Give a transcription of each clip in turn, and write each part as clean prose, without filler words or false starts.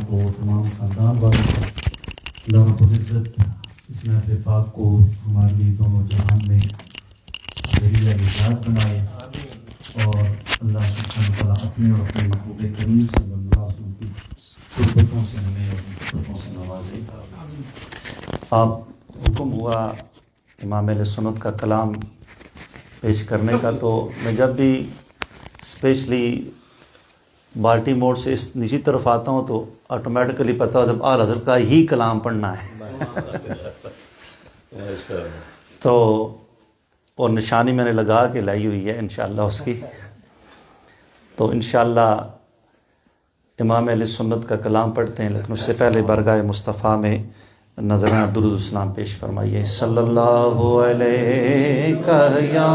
کو، تمام خاندان والوں کو اللہ رب العزت اس محفل پاک کو ہمارے لیے دونوں جہان میں ذریعہ نجات بنائے، اور اللہ سبحانہ وتعالیٰ اپنے اور اپنے محبوب کریم صلی اللہ علیہ وسلم کی قربتوں سے ہمیں اور قربتوں سے نوازے۔ آپ حکم ہوا امام اہل سنت کا کلام پیش کرنے کا، تو میں جب بھی اسپیشلی بالٹی موڑ سے اس نیچی طرف آتا ہوں تو آٹومیٹکلی پتہ ہوتا ہے جب اعلیٰ حضرت کا ہی کلام پڑھنا ہے تو اور نشانی میں نے لگا کے لائی ہوئی ہے انشاءاللہ اس کی، تو انشاءاللہ امام اہل سنت کا کلام پڑھتے ہیں، لیکن اس سے پہلے برگاہ مصطفیٰ میں نذرانہ درود السلام پیش فرمائیے۔ صلی اللہ علیہ یا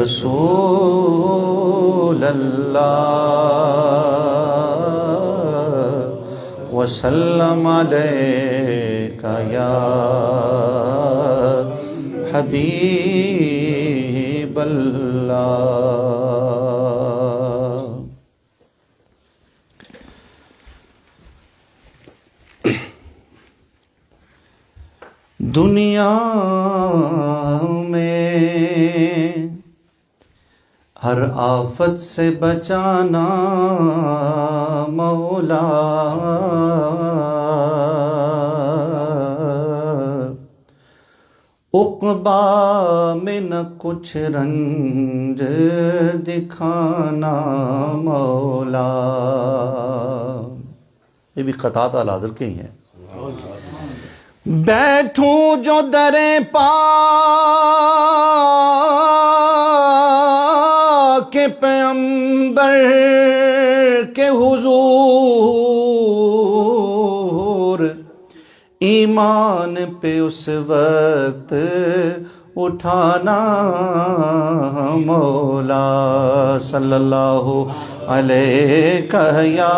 رسول اللہ وسلم علیک یا حبیب اللہ۔ دنیا میں ہر آفت سے بچانا مولا، عقبا میں نہ کچھ رنج دکھانا مولا۔ یہ بھی قطعات اعلیٰ حضرت کے ہی ہیں۔ بیٹھوں جو در پاک پیغمبر کے حضور، ایمان پہ اس وقت اٹھانا مولا۔ صلی اللہ علیہ یا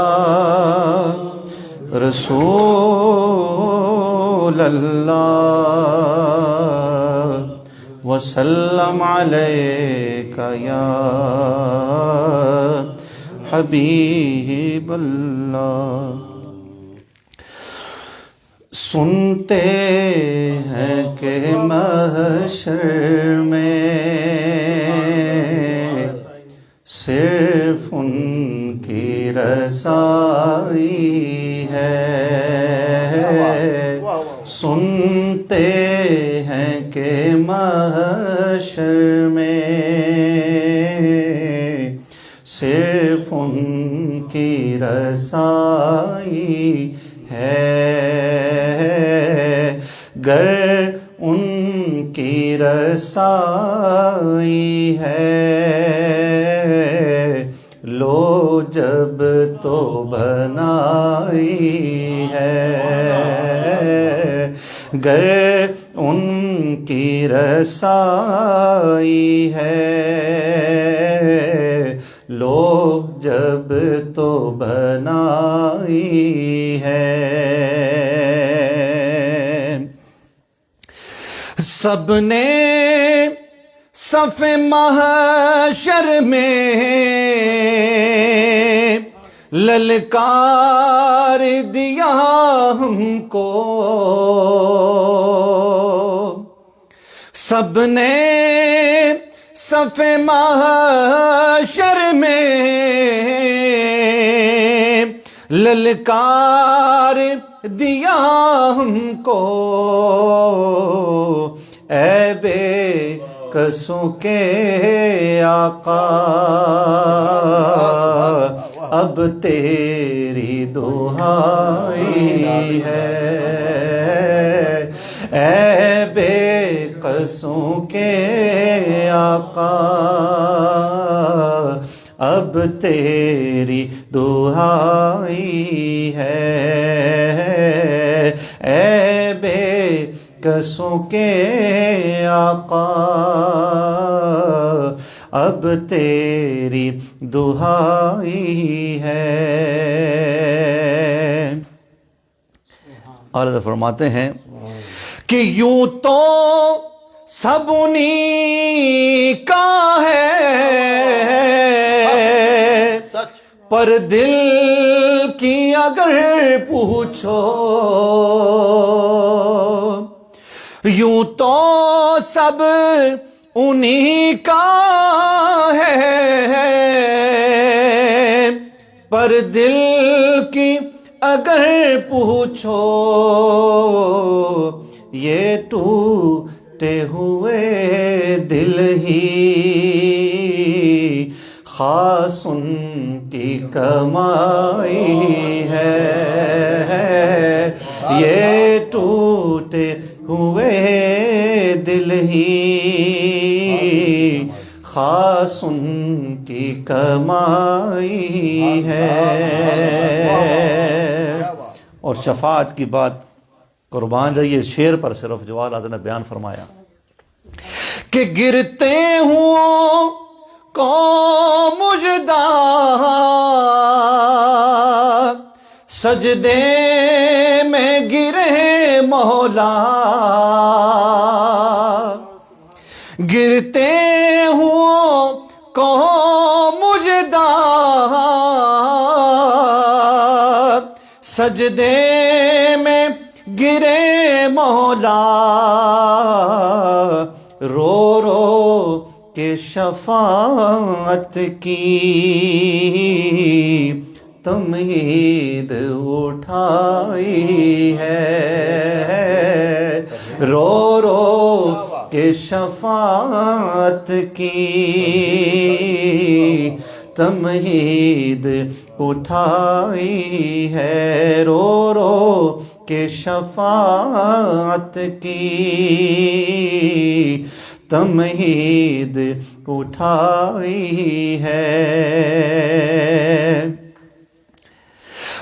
رسول اللہ وسلم علیک یا حبیب اللہ۔ سنتے ہیں کہ محشر میں صرف ان کی رسائی ہے، سنتے ہیں کہ محشر میں صرف ان کی رسائی ہے، گر ان کی رسائی ہے لو جب تو بنائی ہے، گر ان کی رسائی ہے لوگ جب تو بنائی ہے۔ سب نے صف محشر میں للکار دیا ہم کو، سب نے صف محشر میں للکار دیا ہم کو، اے بے قصوں کے آقا اب تیری دہائی ہے، اے بے قصوں کے آقا اب تیری دہائی ہے، اے بے قصوں کے آقا اب تیری دہائی ہے۔ اعلیٰ فرماتے ہیں کہ یوں تو سب انہی کا ہے، پر دل کی اگر پوچھو یوں تو سب انہی کا ہے، پر دل کی اگر پوچھو یہ ٹوٹے ہوئے دل ہی خاص ان کی کمائی ہے، یہ ٹوٹے ہوئے دل ہی خاص ان کی کمائی ہے۔ اور شفاعت کی بات قربان جائیے شعر پر صرف جو اعلیٰ حضرت نے بیان فرمایا کہ گرتے ہوں کو مجدہ سجدے میں گرے مولا، گرتے ہوں کو مجدہ سجدے میں گرے مولا، رو رو کے شفاعت کی تمہید اٹھائی ہے، رو رو کے شفاعت کی تمہید اٹھائی ہے، رو رو کے شفاعت کی تمہید اٹھائی ہے۔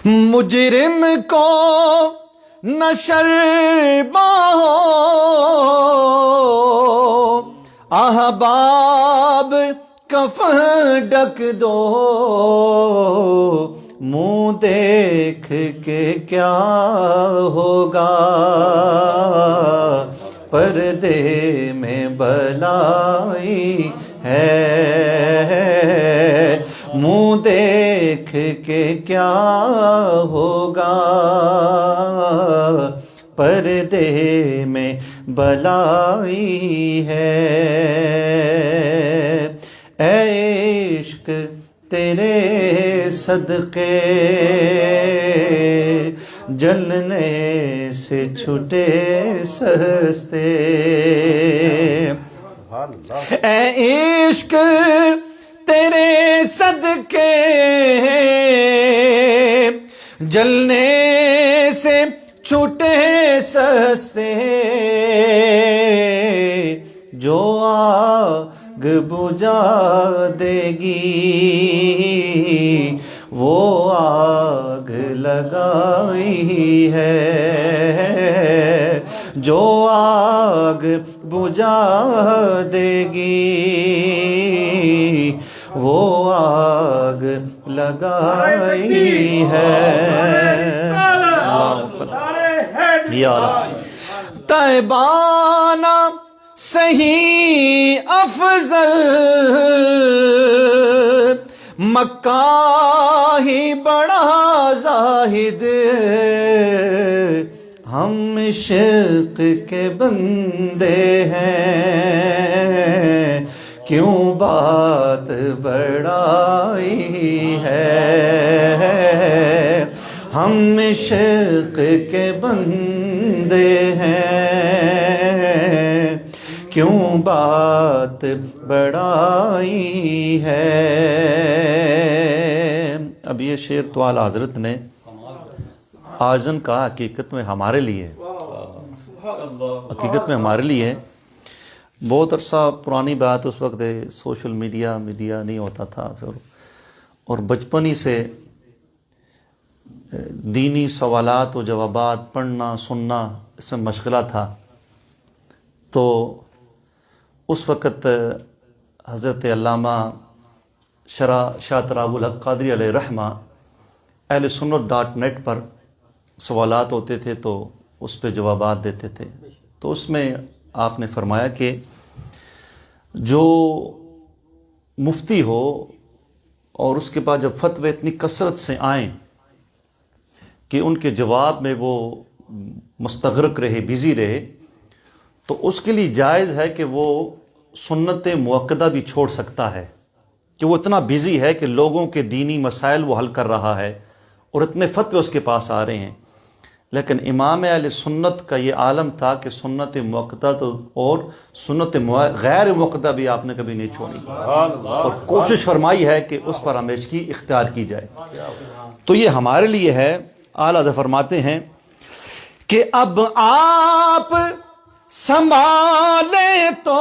مجرم کو نہ شرما ہو احباب کفن ڈھک دو، منہ دیکھ کے کیا ہوگا پردے میں بلائی ہے، منہ دیکھ کے کیا ہوگا پردے میں بلائی ہے، اے عشق تیرے صدقے جلنے سے چھٹے سستے، اے عشق تیرے صدقے جلنے سے چھوٹے سستے، جو آگ بجھا دے گی وہ آگ لگائی ہے، جو آگ بجھا دے گی وہ آگ لگائی ہے۔ طیبانہ صحیح افضل مکہ ہی بڑا زاہد، ہم عشق کے بندے ہیں کیوں بات بڑائی ہے، ہم عشق کے بندے ہیں کیوں بات بڑائی ہے۔ اب یہ شعر تو اعلیٰ حضرت نے آجن کا حقیقت میں ہمارے لیے بہت عرصہ پرانی بات، اس وقت سوشل میڈیا نہیں ہوتا تھا، اور بچپن ہی سے دینی سوالات و جوابات پڑھنا سننا اس میں مشغلہ تھا، تو اس وقت حضرت علامہ شاہ تراب الحق قادری علیہ رحمہ اہل سنت.net پر سوالات ہوتے تھے تو اس پہ جوابات دیتے تھے، تو اس میں آپ نے فرمایا کہ جو مفتی ہو اور اس کے بعد جب فتوے اتنی کثرت سے آئیں کہ ان کے جواب میں وہ مستغرق رہے، بزی رہے، تو اس کے لیے جائز ہے کہ وہ سنت مؤکدہ بھی چھوڑ سکتا ہے، کہ وہ اتنا بزی ہے کہ لوگوں کے دینی مسائل وہ حل کر رہا ہے اور اتنے فتوے اس کے پاس آ رہے ہیں۔ لیکن امام اہل سنت کا یہ عالم تھا کہ سنت مؤکدہ اور سنت غیر مؤکدہ بھی آپ نے کبھی نہیں چھوڑی، اور کوشش فرمائی ہے کہ اس پر ہمیشگی اختیار کی جائے۔ تو یہ ہمارے لیے ہے۔ اعلیٰ حضرت فرماتے ہیں کہ اب آپ سنبھالے تو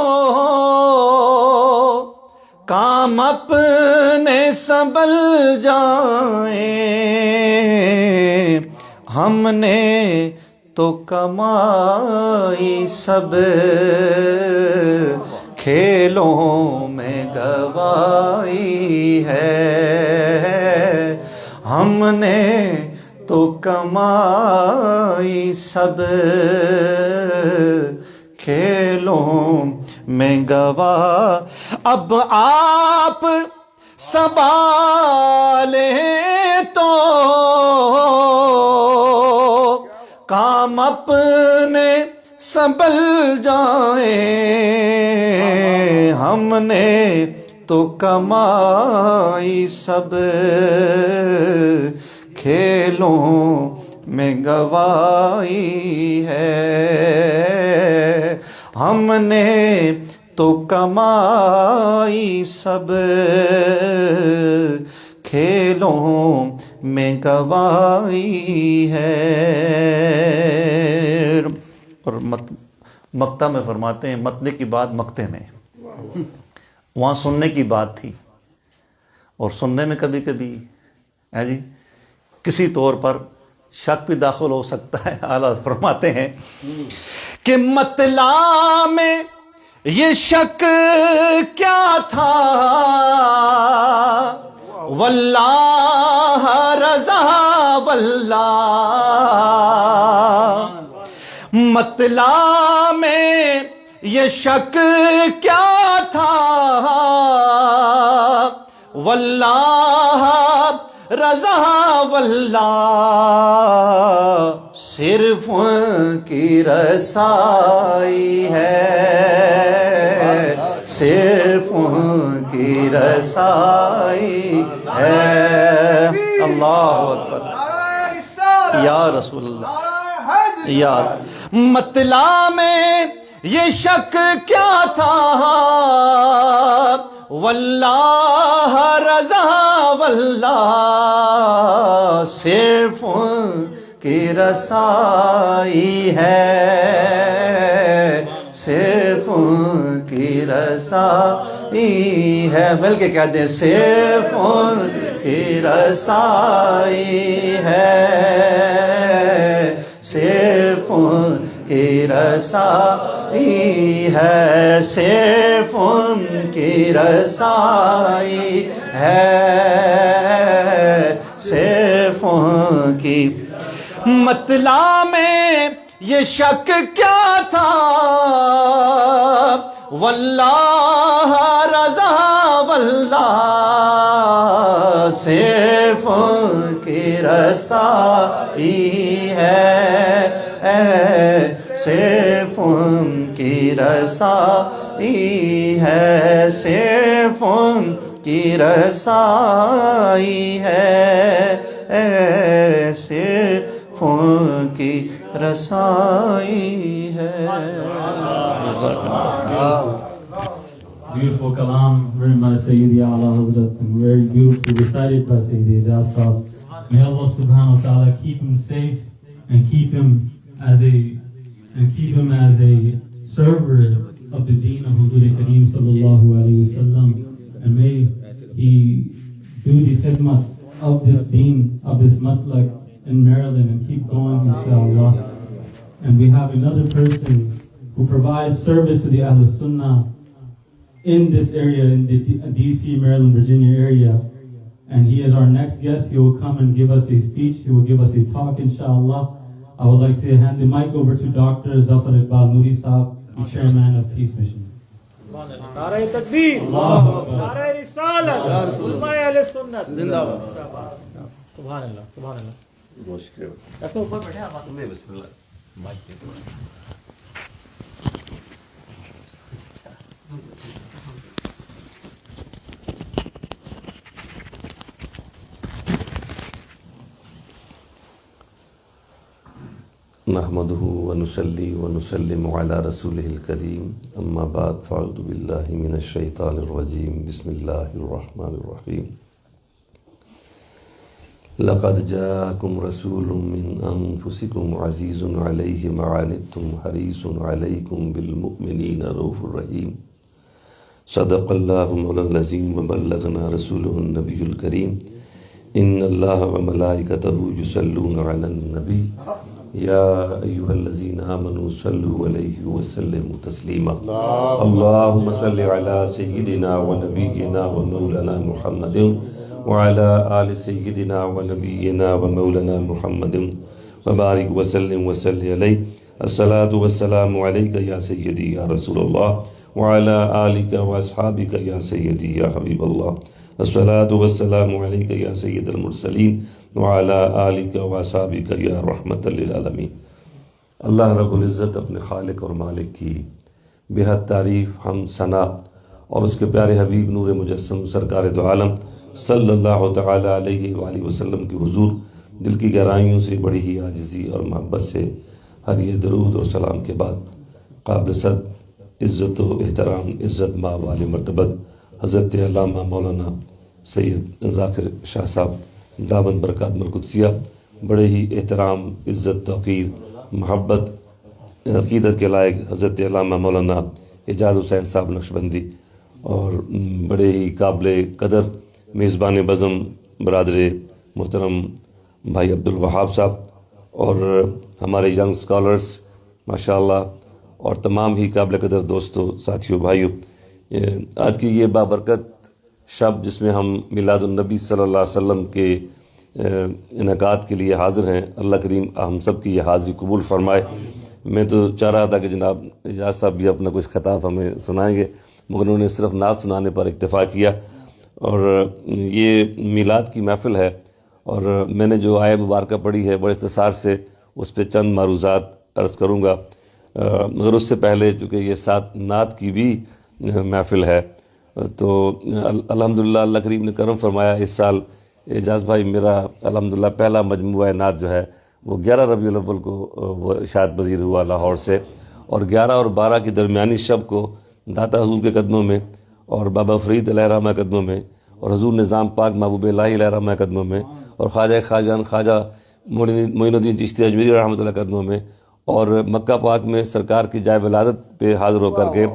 کام اپنے سنبھل جائیں، ہم نے تو کمائی سب کھیلوں میں گوائی ہے، ہم نے تو کمائی سب کھیلوں میں گوا، اب آپ سنبھالے تو کام اپنے سنبھل جائیں، ہم نے تو کمائی سب کھیلوں میں گوائی ہے، ہم نے تو کمائی سب کھیلوں میں گوائی ہے۔ اور مقطع میں فرماتے ہیں، متنے کی بات مقطع میں، وہاں سننے کی بات تھی، اور سننے میں کبھی کبھی ہے جی کسی طور پر شک بھی داخل ہو سکتا ہے۔ اعلیٰ فرماتے ہیں کہ مطلع میں یہ شک کیا تھا، واللہ رضا واللہ، مطلع میں یہ شک کیا تھا، واللہ رضا واللہ، صرف ان کی رسائی ہے، صرف ان کی رسائی ہے۔ اللہ اکبر یا رسول اللہ یا مطلع میں یہ شک کیا تھا، واللہ رضا واللہ، صرف ان کی رسائی ہے، صرف ان کی رسائی ہے، مل کے کہتے ہیں صرف ان کی رسائی ہے، صرف ان کی رسائی ہے، صرف ان کی رسائی ہے، صرف ان کی۔ مطلع میں یہ شک کیا تھا، واللہ رضا واللہ، صرف ان کی رسائی ہے، صرف ان کی رسائی ہے، صرف ان کی رسائی ہے، صرف ان کی رسائی ہے۔ Beautiful kalam written by Sayyidi A'la Hazrat and very beautifully recited by Sayyidi Ijaz Sahab. May Allah subhanahu wa ta'ala keep him safe and keep him as a server of the deen of Huzur Kareem sallallahu alayhi wa sallam, and may he do the khidmat of this deen, of this maslak in Maryland, and keep going inshallah. And we have another person who provides service to the Ahlul Sunnah in this area, in the DC, Maryland, Virginia area. And he is our next guest. He will come and give us a speech. He will give us a talk, inshallah. I would like to hand the mic over to Dr. Zafar Iqbal Nuri Saab, the chairman of Peace Mission. نعرہ تکبیر، نعرہ رسالت، علماء اہل سنت زندہ باد. سبحان اللہ، سبحان اللہ. ایسا اوپر بیٹھے آپ. بسم اللہ. نحمده ونصلي ونسلم على رسوله الكريم اما بعد فاعوذ بالله من الشيطان الرجيم بسم الله الرحمن الرحيم. لقد جاءكم رسول من انفسكم عزيز عليه ما عنتم حريص عليكم بالمؤمنين رؤوف رحيم. صدق الله مولانا العظيم وبلغنا رسوله النبي الكريم. ان الله وملائكته يصلون على النبي يا أيها الذين آمنوا صلوا عليه وسلموا تسليما. اللهم صل على سيدنا ونبينا ومولانا محمد وعلى آل سيدنا ونبينا ومولانا محمد وبارك وسلم عليه. الصلاة والسلام عليك يا سيدي يا رسول الله وعلى آلك وأصحابك يا سيدي يا حبيب الله. الصلاة والسلام عليك يا سيد المرسلين وعلى آلك وأصحابك يا رحمة للعالمين. اللہ رب العزت اپنے خالق اور مالک کی بہت تعریف، ہم ثنا اور اس کے پیارے حبیب نور مجسم سرکار دو عالم صلی اللہ تعالی علیہ وآلہ وسلم کی حضور دل کی گہرائیوں سے بڑی ہی عاجزی اور محبت سے ہدیہ درود اور سلام کے بعد قابل صد عزت و احترام عزت مآب والی مرتبت حضرت علامہ مولانا سید ذاکر شاہ صاحب دامن برکات القدسیہ بڑے ہی احترام، عزت، توقیر، محبت، عقیدت کے لائق حضرت علامہ مولانا اعجاز حسین صاحب نقشبندی اور بڑے ہی قابل قدر میزبان بزم برادر محترم بھائی عبدالوہاب صاحب اور ہمارے ینگ سکالرز ماشاءاللہ اور تمام ہی قابل قدر دوستوں، ساتھیوں، بھائیوں، آج کی یہ بابرکت شب جس میں ہم میلاد النبی صلی اللہ علیہ وسلم کے انعقاد کے لیے حاضر ہیں، اللہ کریم ہم سب کی یہ حاضری قبول فرمائے. میں تو چاہ رہا تھا کہ جناب اعجاز صاحب بھی اپنا کچھ خطاب ہمیں سنائیں گے، مگر انہوں نے صرف نعت سنانے پر اکتفا کیا. اور یہ میلاد کی محفل ہے اور میں نے جو آیہ مبارکہ پڑھی ہے بڑے اختصار سے اس پہ چند معروضات عرض کروں گا، مگر اس سے پہلے چونکہ یہ ساتھ نعت کی بھی محفل ہے تو الحمدللہ اللہ کریم نے کرم فرمایا. اس سال اعجاز بھائی میرا الحمدللہ پہلا مجموعہ نعت جو ہے وہ 11 ربیع الاول کو وہ ارشاد پذیر ہوا لاہور سے، اور 11 اور 12 کی درمیانی شب کو داتا حضور کے قدموں میں اور بابا فرید علیہ الرحمہ کے قدموں میں اور حضور نظام پاک محبوب الہی علیہ الرحمہ کے قدموں میں اور خواجہ خواجان خواجہ معین الدین چشتی اجمیری رحمۃ اللہ کے قدموں میں اور مکہ پاک میں سرکار کی جائے ولادت پہ حاضر ہو کر کے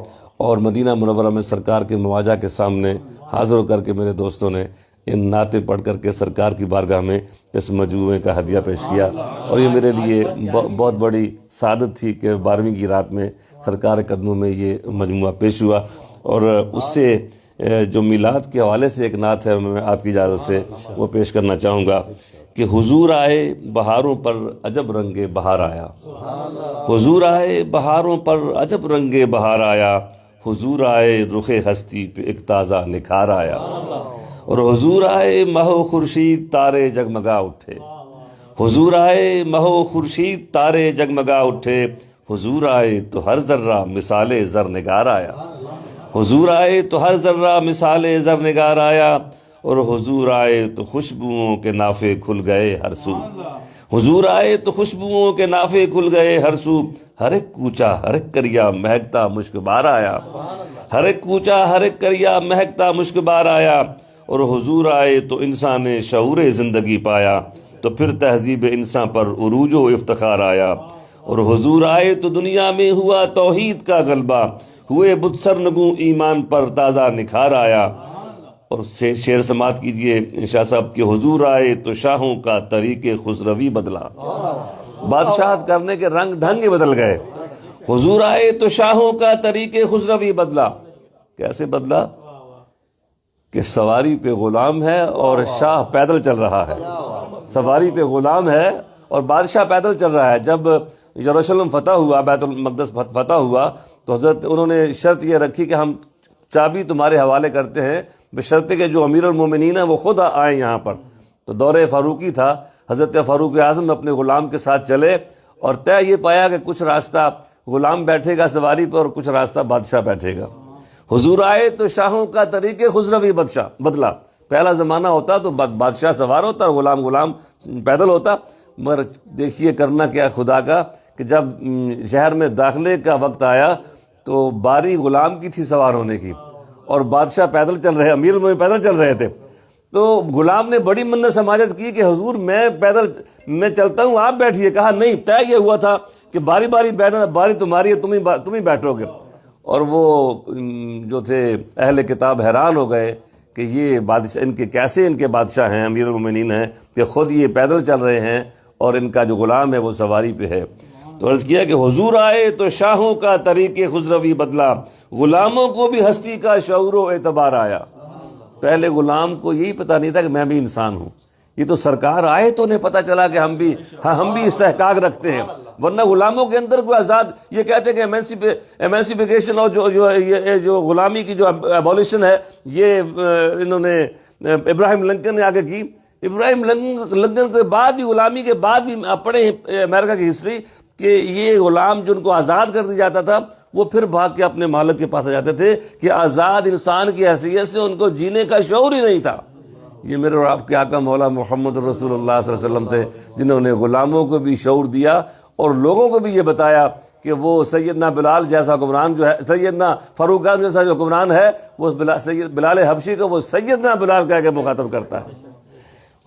اور مدینہ منورہ میں سرکار کے مواجہ کے سامنے حاضر ہو کر کے میرے دوستوں نے ان نعتیں پڑھ کر کے سرکار کی بارگاہ میں اس مجموعے کا ہدیہ پیش کیا. اور یہ میرے لیے بہت بڑی سعادت تھی کہ 12ویں کی رات میں سرکار کے قدموں میں یہ مجموعہ پیش ہوا. اور اس سے جو میلاد کے حوالے سے ایک نعت ہے میں آپ کی اجازت سے وہ پیش کرنا چاہوں گا کہ حضور آئے بہاروں پر عجب رنگ بہار آیا. حضور آئے بہاروں پر عجب رنگ بہار آیا. حضور آئے رخ ہستی پہ ایک تازہ نکھار آیا. اور حضور آئے مہو خورشید تارے جگمگا اٹھے. حضور آئے مہو خورشید تارے جگمگا اٹھے. حضور آئے تو ہر ذرہ مثال زر نگار آیا. حضور آئے تو ہر ذرہ مثال زر نگار آیا. اور حضور آئے تو خوشبوؤں کے نافے کھل گئے ہر سو. حضور آئے تو خوشبوؤں کے نافے کھل گئے ہر سو. ہر ایک کوچہ ہر ایک کریا مہکتا مشک بار آیا. ہر ایک کوچہ ہر ایک کریا مہکتا مشک بار آیا. اور حضور آئے تو انسان نے شعور زندگی پایا. تو پھر تہذیب انسان پر عروج و افتخار آیا. اور حضور آئے تو دنیا میں ہوا توحید کا غلبہ. ہوئے بت سرنگوں ایمان پر تازہ نکھار آیا. اور شعر سماعت کیجئے شاہ صاحب کہ حضور آئے تو شاہوں کا طریق خسروی بدلا. بادشاہت کرنے کے رنگ ڈھنگ ہی بدل گئے. حضور آئے تو شاہوں کا طریق خسروی بدلا. کیسے بدلا؟ کہ سواری پہ غلام ہے اور شاہ پیدل چل رہا ہے. سواری پہ غلام ہے اور بادشاہ پیدل چل رہا ہے. جب یروشلم فتح ہوا، بیت المقدس فتح ہوا تو حضرت انہوں نے شرط یہ رکھی کہ ہم چابی تمہارے حوالے کرتے ہیں، بشرطے کہ جو امیر المومنین ہیں وہ خود آئیں یہاں پر۔ تو دور فاروقی تھا، حضرت فاروق اعظم اپنے غلام کے ساتھ چلے اور طے یہ پایا کہ کچھ راستہ غلام بیٹھے گا سواری پر اور کچھ راستہ بادشاہ بیٹھے گا۔ حضور آئے تو شاہوں کا طریق خسروی بدلا۔ پہلا زمانہ ہوتا تو بادشاہ سوار ہوتا اور غلام پیدل ہوتا، مگر دیکھیے کرنا کیا خدا کا کہ جب شہر میں داخلے کا وقت آیا تو باری غلام کی تھی سوار ہونے کی اور بادشاہ پیدل چل رہے، امیر المومنین پیدل چل رہے تھے۔ تو غلام نے بڑی منت سماجت کی کہ حضور میں چلتا ہوں، آپ بیٹھیے۔ کہا نہیں، طے یہ ہوا تھا کہ باری بیٹھنا، باری تمہاری ہے، تم ہی بیٹھو گے۔ اور وہ جو تھے اہل کتاب حیران ہو گئے کہ یہ بادشاہ ان کے بادشاہ ہیں، امیر المومنین ہیں، کہ خود یہ پیدل چل رہے ہیں اور ان کا جو غلام ہے وہ سواری پہ ہے۔ تو عرض کیا کہ حضور آئے تو شاہوں کا طریق خسروی بدلا، غلاموں کو بھی ہستی کا شعور و اعتبار آیا۔ پہلے غلام کو یہی پتہ نہیں تھا کہ میں بھی انسان ہوں، یہ تو سرکار آئے تو انہیں پتہ چلا کہ ہم بھی استحقاق رکھتے ہیں، ورنہ غلاموں کے اندر کوئی آزاد، یہ کہتے ہیں کہ ایمنسیپیکیشن اور جو غلامی کی جو ایبولیشن ہے یہ انہوں نے ابراہیم لنکن نے آگے کی۔ ابراہیم لنکن کے بعد بھی، غلامی کے بعد بھی آپ پڑھیں امریکہ کی ہسٹری کہ یہ غلام جو ان کو آزاد کر دیا جاتا تھا وہ پھر بھاگ کے اپنے مالک کے پاس آ جاتے تھے کہ آزاد انسان کی حیثیت سے ان کو جینے کا شعور ہی نہیں تھا۔ یہ میرے اور آپ کے آقا مولا محمد رسول اللہ صلی اللہ علیہ وسلم تھے جنہوں نے غلاموں کو بھی شعور دیا اور لوگوں کو بھی یہ بتایا کہ وہ سیدنا بلال جیسا حکمران جو ہے، سیدنا فاروق اعظم جیسا جو حکمران ہے، وہ سید بلال حبشی کو وہ سیدنا بلال کہہ کے مخاطب کرتا ہے۔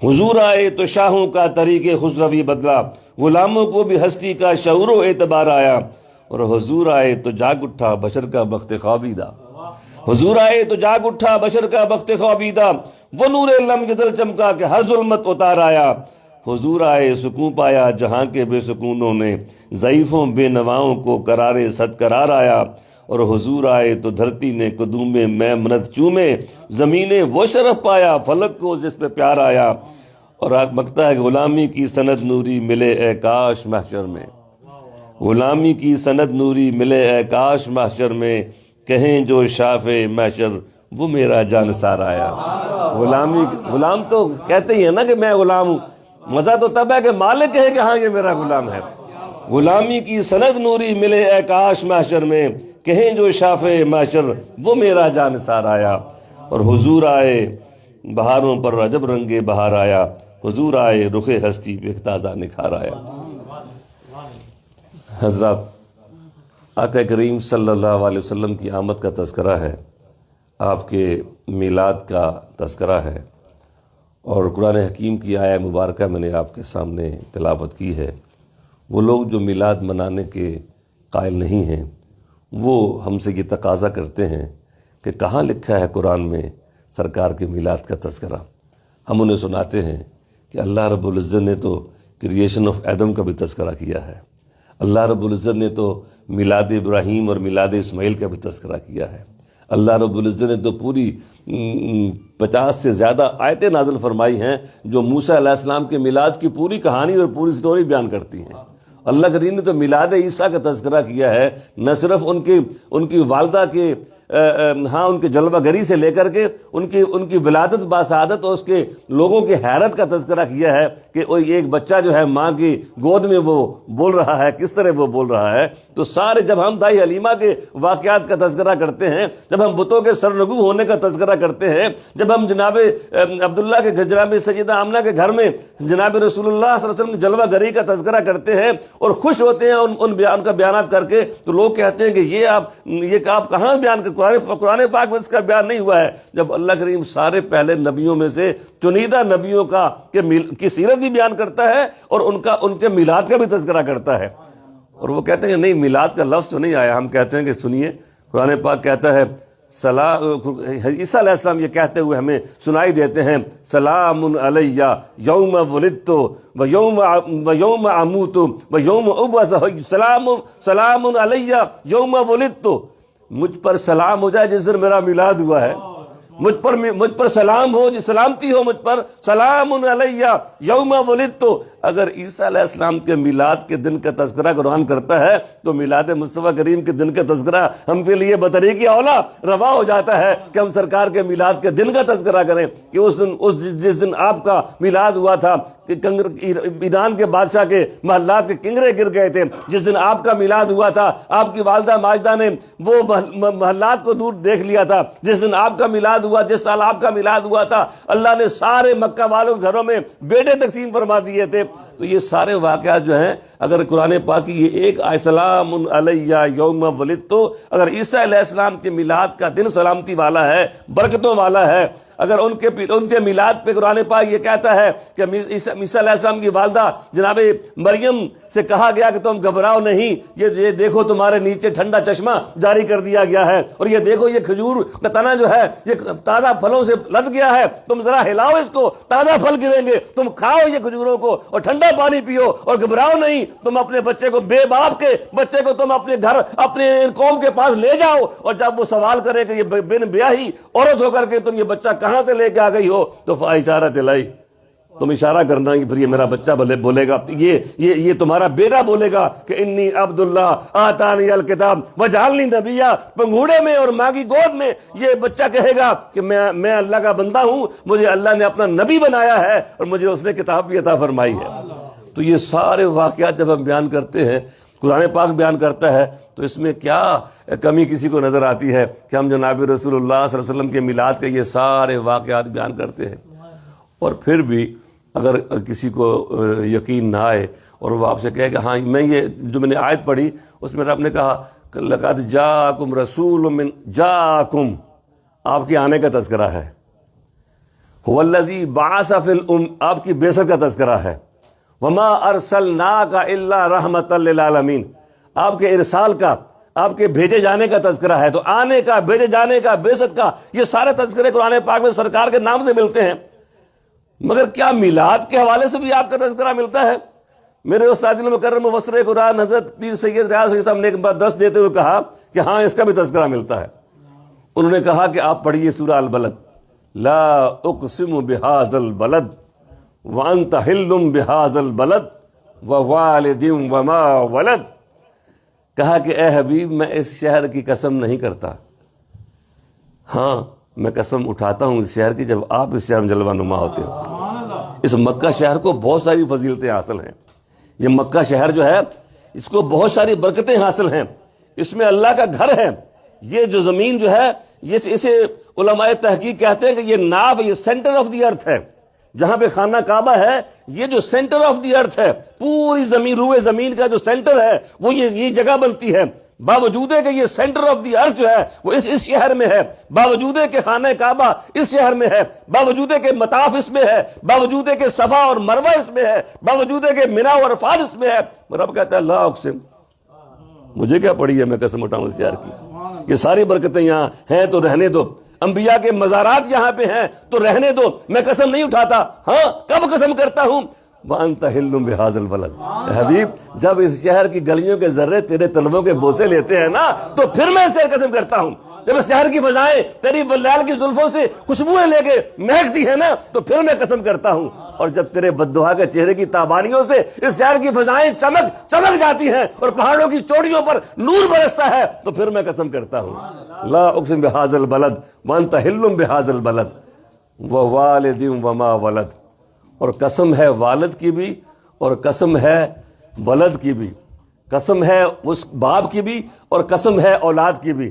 حضور آئے تو شاہوں کا طریق خسروی بدلا، غلاموں کو بھی ہستی کا شعور و اعتبار آیا، اور حضور آئے تو جاگ اٹھا بشر کا بخت خوابیدہ۔ حضور آئے تو جاگ اٹھا بشر کا بخت خوابیدہ، وہ نور علم کے دل چمکا کہ ہر ظلمت اتار آیا۔ حضور آئے سکون پایا جہاں کے بے سکونوں نے، ضعیفوں بے نواؤں کو قرار صد قرار آیا، اور حضور آئے تو دھرتی نے قدوم میں منت چومے، زمینے وہ شرف پایا فلک کو جس پہ پیار آیا۔ اور آگ مکتا ہے غلامی کی سند نوری ملے اے کاش محشر میں، غلامی کی سند نوری ملے اے کاش محشر میں، کہیں جو شاف محشر وہ میرا جانثار آیا۔ غلام تو کہتے ہی ہیں نا کہ میں غلام ہوں، مزہ تو تب ہے کہ مالک کہے کہ ہاں یہ میرا غلام ہے۔ غلامی کی سند نوری ملے اے کاش محشر میں، کہیں جو شاف محشر وہ میرا جانثار آیا۔ اور حضور آئے بہاروں پر عجب رنگ بہار آیا، حضور آئے رخ ہستی پہ تازہ نکھار آیا۔ حضرات، آقا کریم صلی اللہ علیہ وسلم کی آمد کا تذکرہ ہے، آپ کے میلاد کا تذکرہ ہے، اور قرآن حکیم کی آیہ مبارکہ میں نے آپ کے سامنے تلاوت کی ہے۔ وہ لوگ جو میلاد منانے کے قائل نہیں ہیں وہ ہم سے یہ تقاضا کرتے ہیں کہ کہاں لکھا ہے قرآن میں سرکار کے میلاد کا تذکرہ۔ ہم انہیں سناتے ہیں کہ اللہ رب العزت نے تو کریشن آف ایڈم کا بھی تذکرہ کیا ہے، اللہ رب العزت نے تو میلاد ابراہیم اور میلاد اسماعیل کا بھی تذکرہ کیا ہے، اللہ رب العزت نے تو پوری 50 سے زیادہ آیتیں نازل فرمائی ہیں جو موسیٰ علیہ السلام کے میلاد کی پوری کہانی اور پوری سٹوری بیان کرتی ہیں۔ اللہ کریم نے تو میلاد عیسیٰ کا تذکرہ کیا ہے، نہ صرف ان کی والدہ کے ان کے جلوہ گری سے لے کر کے ان کی ولادت باسعادت اور اس کے لوگوں کی حیرت کا تذکرہ کیا ہے کہ ایک بچہ جو ہے ماں کی گود میں وہ بول رہا ہے، کس طرح وہ بول رہا ہے۔ تو سارے جب ہم دائی حلیمہ کے واقعات کا تذکرہ کرتے ہیں، جب ہم بتوں کے سرنگو ہونے کا تذکرہ کرتے ہیں، جب ہم جناب عبداللہ کے جناب سیدہ آمنہ کے گھر میں جناب رسول اللہ صلی اللہ علیہ وسلم کی جلوہ گری کا تذکرہ کرتے ہیں اور خوش ہوتے ہیں ان کا بیانات کر کے، تو لوگ کہتے ہیں کہ یہ آپ کہاں بیان کر، قرآن پاک میں اس کا بیان نہیں ہوا ہے۔ جب اللہ کریم سارے پہلے نبیوں میں سے چنیدہ نبیوں کی سیرت بھی بیان کرتا ہے اور ان کے میلاد کا بھی تذکرہ کرتا ہے، اور وہ کہتے ہیں کہ نہیں میلاد کا لفظ تو نہیں آیا۔ ہم کہتے ہیں کہ سنیے، قرآن پاک کہتا ہے عیسیٰ علیہ السلام یہ کہتے ہوئے ہمیں سنائی دیتے ہیں، سلام علیہ یوم ولدت و یوم اموت و یوم ابعث، سلام علیہ یوم ولدت، مجھ پر سلام ہو جائے جس دن میرا میلاد ہوا ہے۔ مجھ پر سلام ہو، جی سلامتی ہو مجھ پر، سلام علیہ یوم ولدت۔ اگر عیسیٰ علیہ السلام کے میلاد کے دن کا تذکرہ قرآن کرتا ہے تو میلاد مصطفیٰ کریم کے دن کا تذکرہ ہم کے لیے بطریق اولا روا ہو جاتا ہے کہ ہم سرکار کے میلاد کے دن کا تذکرہ کریں کہ جس دن آپ کا میلاد ہوا تھا کہ ایران کے بادشاہ کے محلات کے کنگرے گر گئے تھے، جس دن آپ کا میلاد ہوا تھا آپ کی والدہ ماجدہ نے وہ محلات کو دور دیکھ لیا تھا، جس دن آپ کا میلاد ہوا، جس سال آپ کا میلاد ہوا تھا اللہ نے سارے مکہ والوں کے گھروں میں بیٹے تقسیم فرما دیے تھے۔ تو یہ سارے واقعات جو ہیں اگر قرآن پاک کی یہ ایک آیت سلام علیہ یوم ولدت، اگر عیسیٰ علیہ السلام کے میلاد کا دن سلامتی والا ہے، برکتوں والا ہے، اگر ان کے میلاد پہ قرآن پاک یہ کہتا ہے کہ عیسیٰ علیہ السلام کی والدہ جناب مریم سے کہا گیا کہ تم گھبراؤ نہیں، یہ دیکھو تمہارے نیچے ٹھنڈا چشمہ جاری کر دیا گیا ہے، اور یہ دیکھو یہ کھجور کا تنا جو ہے یہ تازہ پھلوں سے لد گیا ہے، تم ذرا ہلاؤ اس کو، تازہ پھل گریں گے، تم کھاؤ یہ کھجوروں کو اور ٹھنڈا پانی پیو اور گھبراؤ نہیں، تم اپنے بچے کو بے باپ کے بچے کو تم اپنے گھر اپنے قوم کے پاس لے جاؤ، اور جب وہ سوال کرے کہ یہ بن بیاہی عورت ہو کر کے تم یہ بچہ کہاں سے لے کے آ گئی ہو تو اشارہ دلائی، تم اشارہ کرنا کہ پھر یہ میرا بچہ بولے گا، یہ تمہارا بیٹا بولے گا کہ انی عبداللہ آتانی الکتاب وجعلنی نبیہ، پنگوڑے میں اور ماں کی گود میں یہ بچہ کہے گا کہ میں اللہ کا بندہ ہوں، مجھے اللہ نے اپنا نبی بنایا ہے اور مجھے اس نے کتاب بھی عطا فرمائی ہے۔ تو یہ سارے واقعات جب ہم بیان کرتے ہیں، قرآن پاک بیان کرتا ہے، تو اس میں کیا کمی کسی کو نظر آتی ہے کہ ہم جناب رسول اللہ صلی اللہ علیہ وسلم کے میلاد کے یہ سارے واقعات بیان کرتے ہیں، اور پھر بھی اگر کسی کو یقین نہ آئے اور وہ آپ سے کہے کہ ہاں میں یہ جو میں نے آیت پڑھی اس میں رب نے کہا لقد جاءکم رسول من جاءکم، آپ کے آنے کا تذکرہ ہے، هو الذی بعث فی آپ کی بعثت کا تذکرہ ہے، وما ارسلناک الا رحمۃ للعالمین، آپ کے ارسال کا، آپ کے بھیجے جانے کا تذکرہ ہے۔ تو آنے کا، بھیجے جانے کا، بعثت کا، یہ سارے تذکرے قرآن پاک میں سرکار کے نام سے ملتے ہیں، مگر کیا میلاد کے حوالے سے بھی آپ کا تذکرہ ملتا ہے؟ میرے استاد مکرم مفسر قرآن حضرت پیر سید ریاض صاحب نے ایک بار درس دیتے ہوئے کہا کہ ہاں اس کا بھی تذکرہ ملتا ہے۔ انہوں نے کہا کہ آپ پڑھیے سورہ البلد، لا اقسم بہذا البلد وانت حل بہذا البلد ووالد وما ولد، کہا کہ اے حبیب میں اس شہر کی قسم نہیں کرتا، ہاں میں قسم اٹھاتا ہوں اس شہر کی جب آپ اس شہر میں جلوہ نما ہوتے ہو۔ اس مکہ شہر کو بہت ساری فضیلتیں حاصل ہیں، یہ مکہ شہر جو ہے اس کو بہت ساری برکتیں حاصل ہیں، اس میں اللہ کا گھر ہے، یہ جو زمین جو ہے اسے علماء تحقیق کہتے ہیں کہ یہ ناو، یہ سینٹر آف دی ارتھ ہے، جہاں پہ خانہ کعبہ ہے یہ جو سینٹر آف دی ارتھ ہے، پوری زمین، روئے زمین کا جو سینٹر ہے وہ یہ جگہ بنتی ہے، باوجود ہے کہ یہ سینٹر آف دی ارتھ جو ہے وہ اس شہر میں ہے، باوجود ہے کہ خانہ کعبہ اس شہر میں ہے، باوجود ہے کہ مطاف اس میں ہے، باوجود ہے کہ صفا اور مروہ اس میں ہے، باوجود ہے کہ منا اور عرفات اس میں ہے، رب کہتا ہے لا اقسم، مجھے کیا پڑی ہے میں قسم اٹھاؤں اس شہر کی، یہ ساری برکتیں یہاں ہیں تو رہنے دو، انبیاء کے مزارات یہاں پہ ہیں تو رہنے دو، میں قسم نہیں اٹھاتا، ہاں کب قسم کرتا ہوں، وَأَنْتَ حِلٌّ بِهَذَا الْبَلَدِ، حبیب جب اس شہر کی گلیوں کے ذرے تیرے طلبوں کے بوسے لیتے ہیں نا تو پھر میں اسے قسم کرتا ہوں، جب اس شہر کی فضائیں تیری بلال کی زلفوں سے خوشبوئیں لے کے مہکتی ہیں نا تو پھر میں قسم کرتا ہوں، اور جب تیرے بددعا کے چہرے کی تابانیوں سے اس شہر کی فضائیں چمک جاتی ہیں اور پہاڑوں کی چوٹیوں پر نور برستا ہے تو پھر میں قسم کرتا ہوں، لا اقسم بہذا البلد وانت حل بہذا البلد ووالد وما ولد، اور قسم ہے والد کی بھی اور قسم ہے ولد کی بھی، قسم ہے اس باپ کی بھی اور قسم ہے اولاد کی بھی۔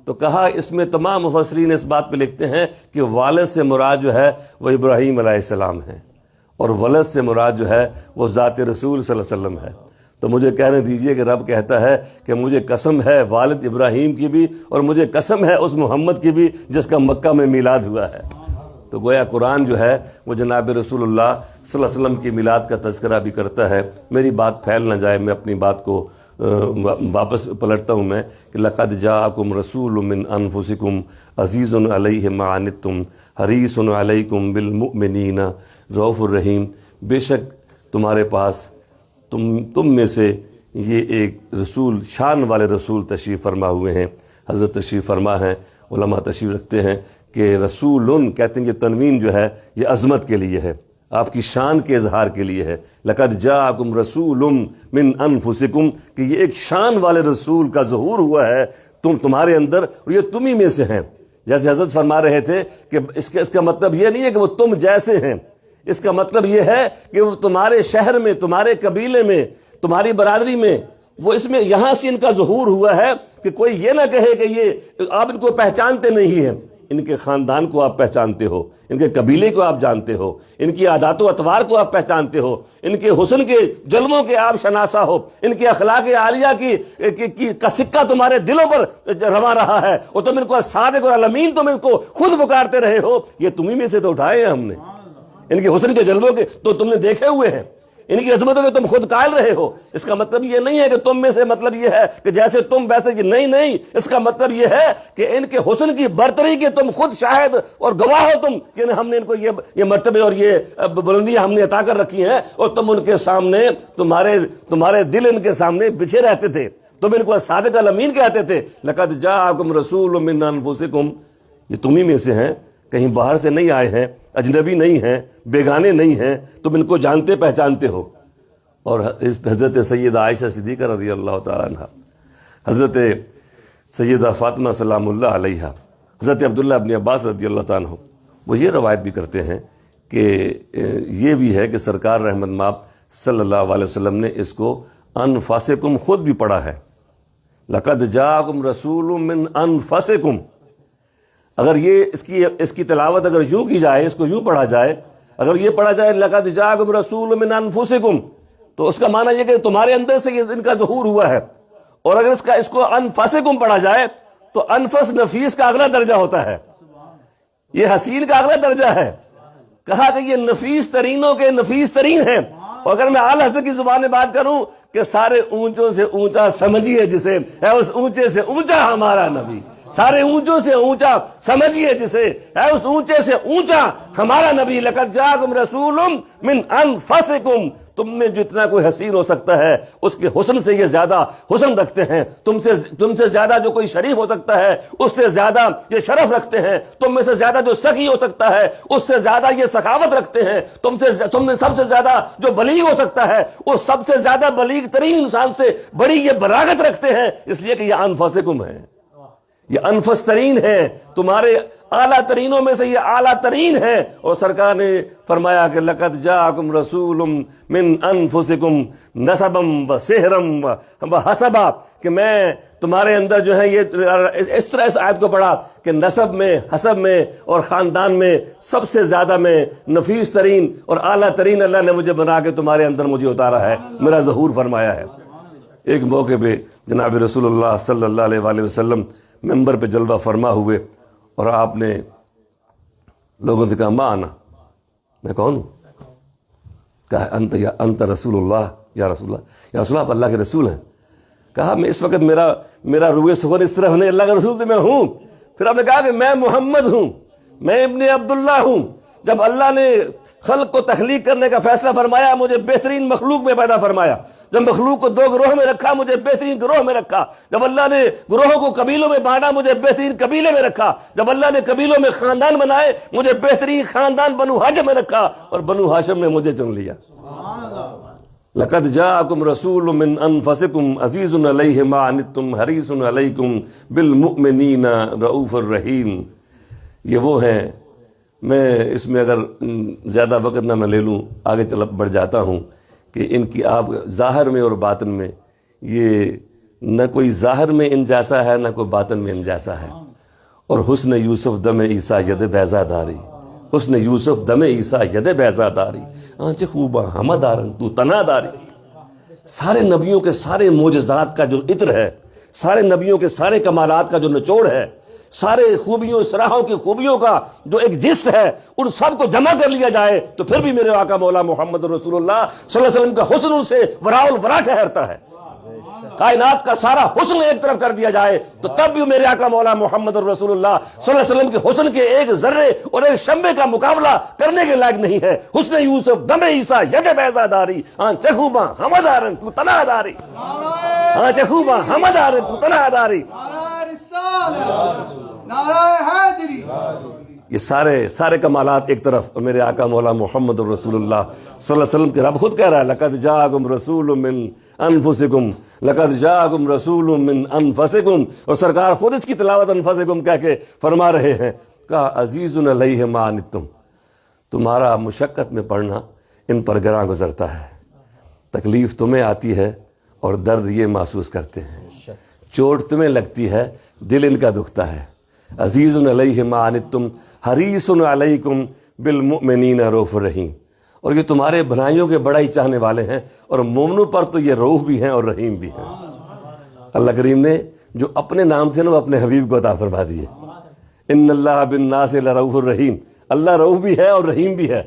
تو کہا اس میں تمام مفسرین اس بات پہ لکھتے ہیں کہ والد سے مراد جو ہے وہ ابراہیم علیہ السلام ہے، اور ولد سے مراد جو ہے وہ ذات رسول صلی اللہ علیہ وسلم ہے۔ تو مجھے کہنے دیجئے کہ رب کہتا ہے کہ مجھے قسم ہے والد ابراہیم کی بھی اور مجھے قسم ہے اس محمد کی بھی جس کا مکہ میں میلاد ہوا ہے۔ تو گویا قرآن جو ہے وہ جناب رسول اللہ صلی اللہ علیہ وسلم کی میلاد کا تذکرہ بھی کرتا ہے۔ میری بات پھیل نہ جائے، میں اپنی بات کو واپس پلٹتا ہوں میں کہ لقد جاءکم رسول من انفسکم عزیز علیہ ما عنتم حریص علیکم بالمؤمنین رؤوف الرحیم، بے شک تمہارے پاس تم میں سے یہ ایک رسول، شان والے رسول تشریف فرما ہوئے ہیں، حضرت تشریف فرما ہیں، علماء تشریف رکھتے ہیں کہ رسول کہتے ہیں یہ تنوین جو ہے یہ عظمت کے لیے ہے، آپ کی شان کے اظہار کے لیے ہے. لقد جاءکم رسول من انفسکم، کہ یہ ایک شان والے رسول کا ظہور ہوا ہے تمہارے اندر، اور یہ تمہیں میں سے ہیں. جیسے حضرت فرما رہے تھے کہ اس کا مطلب یہ نہیں ہے کہ وہ تم جیسے ہیں، اس کا مطلب یہ ہے کہ وہ تمہارے شہر میں، تمہارے قبیلے میں، تمہاری برادری میں، وہ اس میں یہاں سے ان کا ظہور ہوا ہے کہ کوئی یہ نہ کہے کہ یہ آپ ان کو پہچانتے نہیں ہیں. ان کے خاندان کو آپ پہچانتے ہو، ان کے قبیلے کو آپ جانتے ہو، ان کی عادات و اطوار کو آپ پہچانتے ہو، ان کے حسن کے جلووں کے آپ شناسا ہو، ان کے اخلاق عالیہ کا سکہ تمہارے دلوں پر رواں رہا ہے، اور تم ان کو صادق اور الامین تم ان کو خود پکارتے رہے ہو. یہ تمہیں میں سے تو اٹھائے ہیں ہم نے، ان کے حسن کے جلووں کے تو تم نے دیکھے ہوئے ہیں، ان کی عظمتوں کے تم خود قائل رہے ہو. اس کا مطلب یہ نہیں ہے کہ تم میں سے مطلب یہ ہے کہ جیسے تم ویسے نہیں، اس کا مطلب یہ ہے کہ ان کے حسن کی برتری کے تم خود شاہد اور گواہ ہو تم کہ ہم نے ان کو یہ مرتبے اور یہ بلندیاں ہم نے عطا کر رکھی ہیں، اور تم ان کے سامنے تمہارے دل ان کے سامنے بچھے رہتے تھے، تم ان کو صادق الامین کہتے تھے. لقد جاءکم رسول من انفسکم، یہ تمہیں میں سے ہیں، کہیں باہر سے نہیں آئے ہیں، اجنبی نہیں ہیں، بیگانے نہیں ہیں، تم ان کو جانتے پہچانتے ہو. اور حضرت سیدہ عائشہ صدیقہ رضی اللہ تعالیٰ عنہ، حضرت سیدہ فاطمہ سلام اللہ علیہا، حضرت عبداللہ ابن عباس رضی اللہ تعالیٰ عنہ، وہ یہ روایت بھی کرتے ہیں کہ یہ بھی ہے کہ سرکار رحمت مآب صلی اللہ علیہ وسلم نے اس کو انفسکم خود بھی پڑھا ہے. لقد جاءکم رسول من انفسکم. اگر یہ اس کی تلاوت اگر یوں کی جائے، اس کو یوں پڑھا جائے، اگر یہ پڑھا جائے لقد جاءکم رسول من انفسکم، تو اس کا معنی یہ کہ تمہارے اندر سے یہ ان کا ظہور ہوا ہے. اور اگر اس کو انفسکم پڑھا جائے تو انفس نفیس کا اگلا درجہ ہوتا ہے، یہ حسین کا اگلا درجہ ہے. کہا کہ یہ نفیس ترینوں کے نفیس ترین ہیں. اور اگر میں اعلیٰ حضرت کی زبان میں بات کروں کہ سارے اونچوں سے اونچا سمجھیے جسے، ہے اس اونچے سے اونچا ہمارا نبی. سارے اونچوں سے اونچا سمجھیے جسے، ہے اس اونچے سے اونچا ہمارا نبی. لقد جاءکم رسول من انفسکم. تم میں جتنا کوئی حسین ہو سکتا ہے اس کے حسن سے یہ زیادہ حسن رکھتے ہیں. تم سے زیادہ جو کوئی شریف ہو سکتا ہے اس سے زیادہ یہ شرف رکھتے ہیں. تم میں سے زیادہ جو سخی ہو سکتا ہے اس سے زیادہ یہ سخاوت رکھتے ہیں. تم میں سب سے زیادہ جو بلیغ ہو سکتا ہے اس سب سے زیادہ بلیغ ترین انسان سے بڑی یہ بلاغت رکھتے ہیں. اس لیے کہ یہ انفسکم ہے، یہ انفس ترین ہے، تمہارے اعلیٰ ترینوں میں سے یہ اعلیٰ ترین ہے. اور سرکار نے فرمایا کہ لقد جاءکم رسول من انفسکم نسبا وسحرا وحسبا، کہ میں تمہارے اندر جو ہے یہ اس طرح اس آیت کو پڑھا کہ نسب میں، حسب میں اور خاندان میں سب سے زیادہ میں نفیس ترین اور اعلیٰ ترین اللہ نے مجھے بنا کے تمہارے اندر مجھے اتارا ہے، میرا ظہور فرمایا ہے. ایک موقع پہ جناب رسول اللہ صلی اللہ علیہ وآلہ وسلم ممبر پہ جلوہ فرما ہوئے، اور آپ نے لوگوں سے کہا ما انا، میں کون ہوں؟ کہا انت رسول اللہ، یا رسول اللہ، یا رسول اللہ، آپ اللہ کے رسول ہیں. کہا میں اس وقت میرا روئے سخن اس طرح نہیں، اللہ کا رسول تو میں ہوں. پھر آپ نے کہا کہ میں محمد ہوں، میں ابن عبداللہ ہوں. جب اللہ نے خلق کو تخلیق کرنے کا فیصلہ فرمایا مجھے بہترین مخلوق میں پیدا فرمایا. جب مخلوق کو دو گروہ میں رکھا مجھے بہترین گروہ میں رکھا. جب اللہ نے گروہوں کو قبیلوں میں بانٹا مجھے بہترین قبیلے میں رکھا. جب اللہ نے قبیلوں میں خاندان بنائے مجھے بہترین خاندان بنو ہاشم میں رکھا، اور بنو ہاشم میں مجھے چن لیا. لقد جاءکم رسول من انفسکم عزیز علیہ ما عنتم حریص علیکم بالمؤمنین رؤوف الرحیم. یہ وہ ہیں، میں اس میں اگر زیادہ وقت نہ میں لے لوں آگے بڑھ جاتا ہوں کہ ان کی آپ ظاہر میں اور باطن میں یہ نہ کوئی ظاہر میں ان جیسا ہے نہ کوئی باطن میں ان جیسا ہے. اور حسن یوسف دم عیسیٰ ید بیضا داری، حسن یوسف دم عیسیٰ ید بیضا داری، آنچ خوباں ہمہ دارن تو تنا داری. سارے نبیوں کے سارے معجزات کا جو عطر ہے، سارے نبیوں کے سارے کمالات کا جو نچوڑ ہے، سارے خوبیوں صلاحوں کی خوبیوں کا جو ایک جسٹ ہے، ان سب کو جمع کر لیا جائے تو پھر بھی میرے آقا مولا محمد رسول اللہ صلی اللہ علیہ وسلم کا حسن ان سے وراء الورا ٹھہرتا ہے. کائنات کا سارا حسن ایک طرف کر دیا جائے تو تب بھی میرے آقا مولا محمد رسول اللہ صلی اللہ علیہ وسلم کے حسن کے ایک ذرے اور ایک شمبے کا مقابلہ کرنے کے لائق نہیں ہے. حسن یوسف دم عیسیٰ ید بیضا داری، آنچ خوباں ہمہ دارن تو تنا داری، آنچ خوباں ہمہ دارن تو تنا داری. نعرہ حیدری، یہ سارے کمالات ایک طرف، اور میرے آقا مولا محمد رسول اللہ صلی اللہ علیہ وسلم کے رب خود کہہ رہا ہے لقد جاءکم رسول من انفسکم، لقد جاءکم رسول من انفسکم، اور سرکار خود اس کی تلاوت انفسکم کہہ کے فرما رہے ہیں، کہا عزیز علیہ ما عنتم، تمہارا مشقت میں پڑھنا ان پر گراں گزرتا ہے، تکلیف تمہیں آتی ہے اور درد یہ محسوس کرتے ہیں، چوٹ تمہیں لگتی ہے دل ان کا دکھتا ہے، عزیز علیہ ما عنتم حریص علیکم بالمؤمنین رؤوف رحیم، اور یہ تمہارے بھلائیوں کے بڑا ہی چاہنے والے ہیں، اور مومنوں پر تو یہ رؤوف بھی ہیں اور رحیم بھی ہیں۔ اللہ کریم نے جو اپنے نام تھے نا وہ اپنے حبیب کو عطا فرما دیے، ان اللہ بالناس لرؤوف الرحیم، اللہ رؤوف بھی ہے اور رحیم بھی ہے۔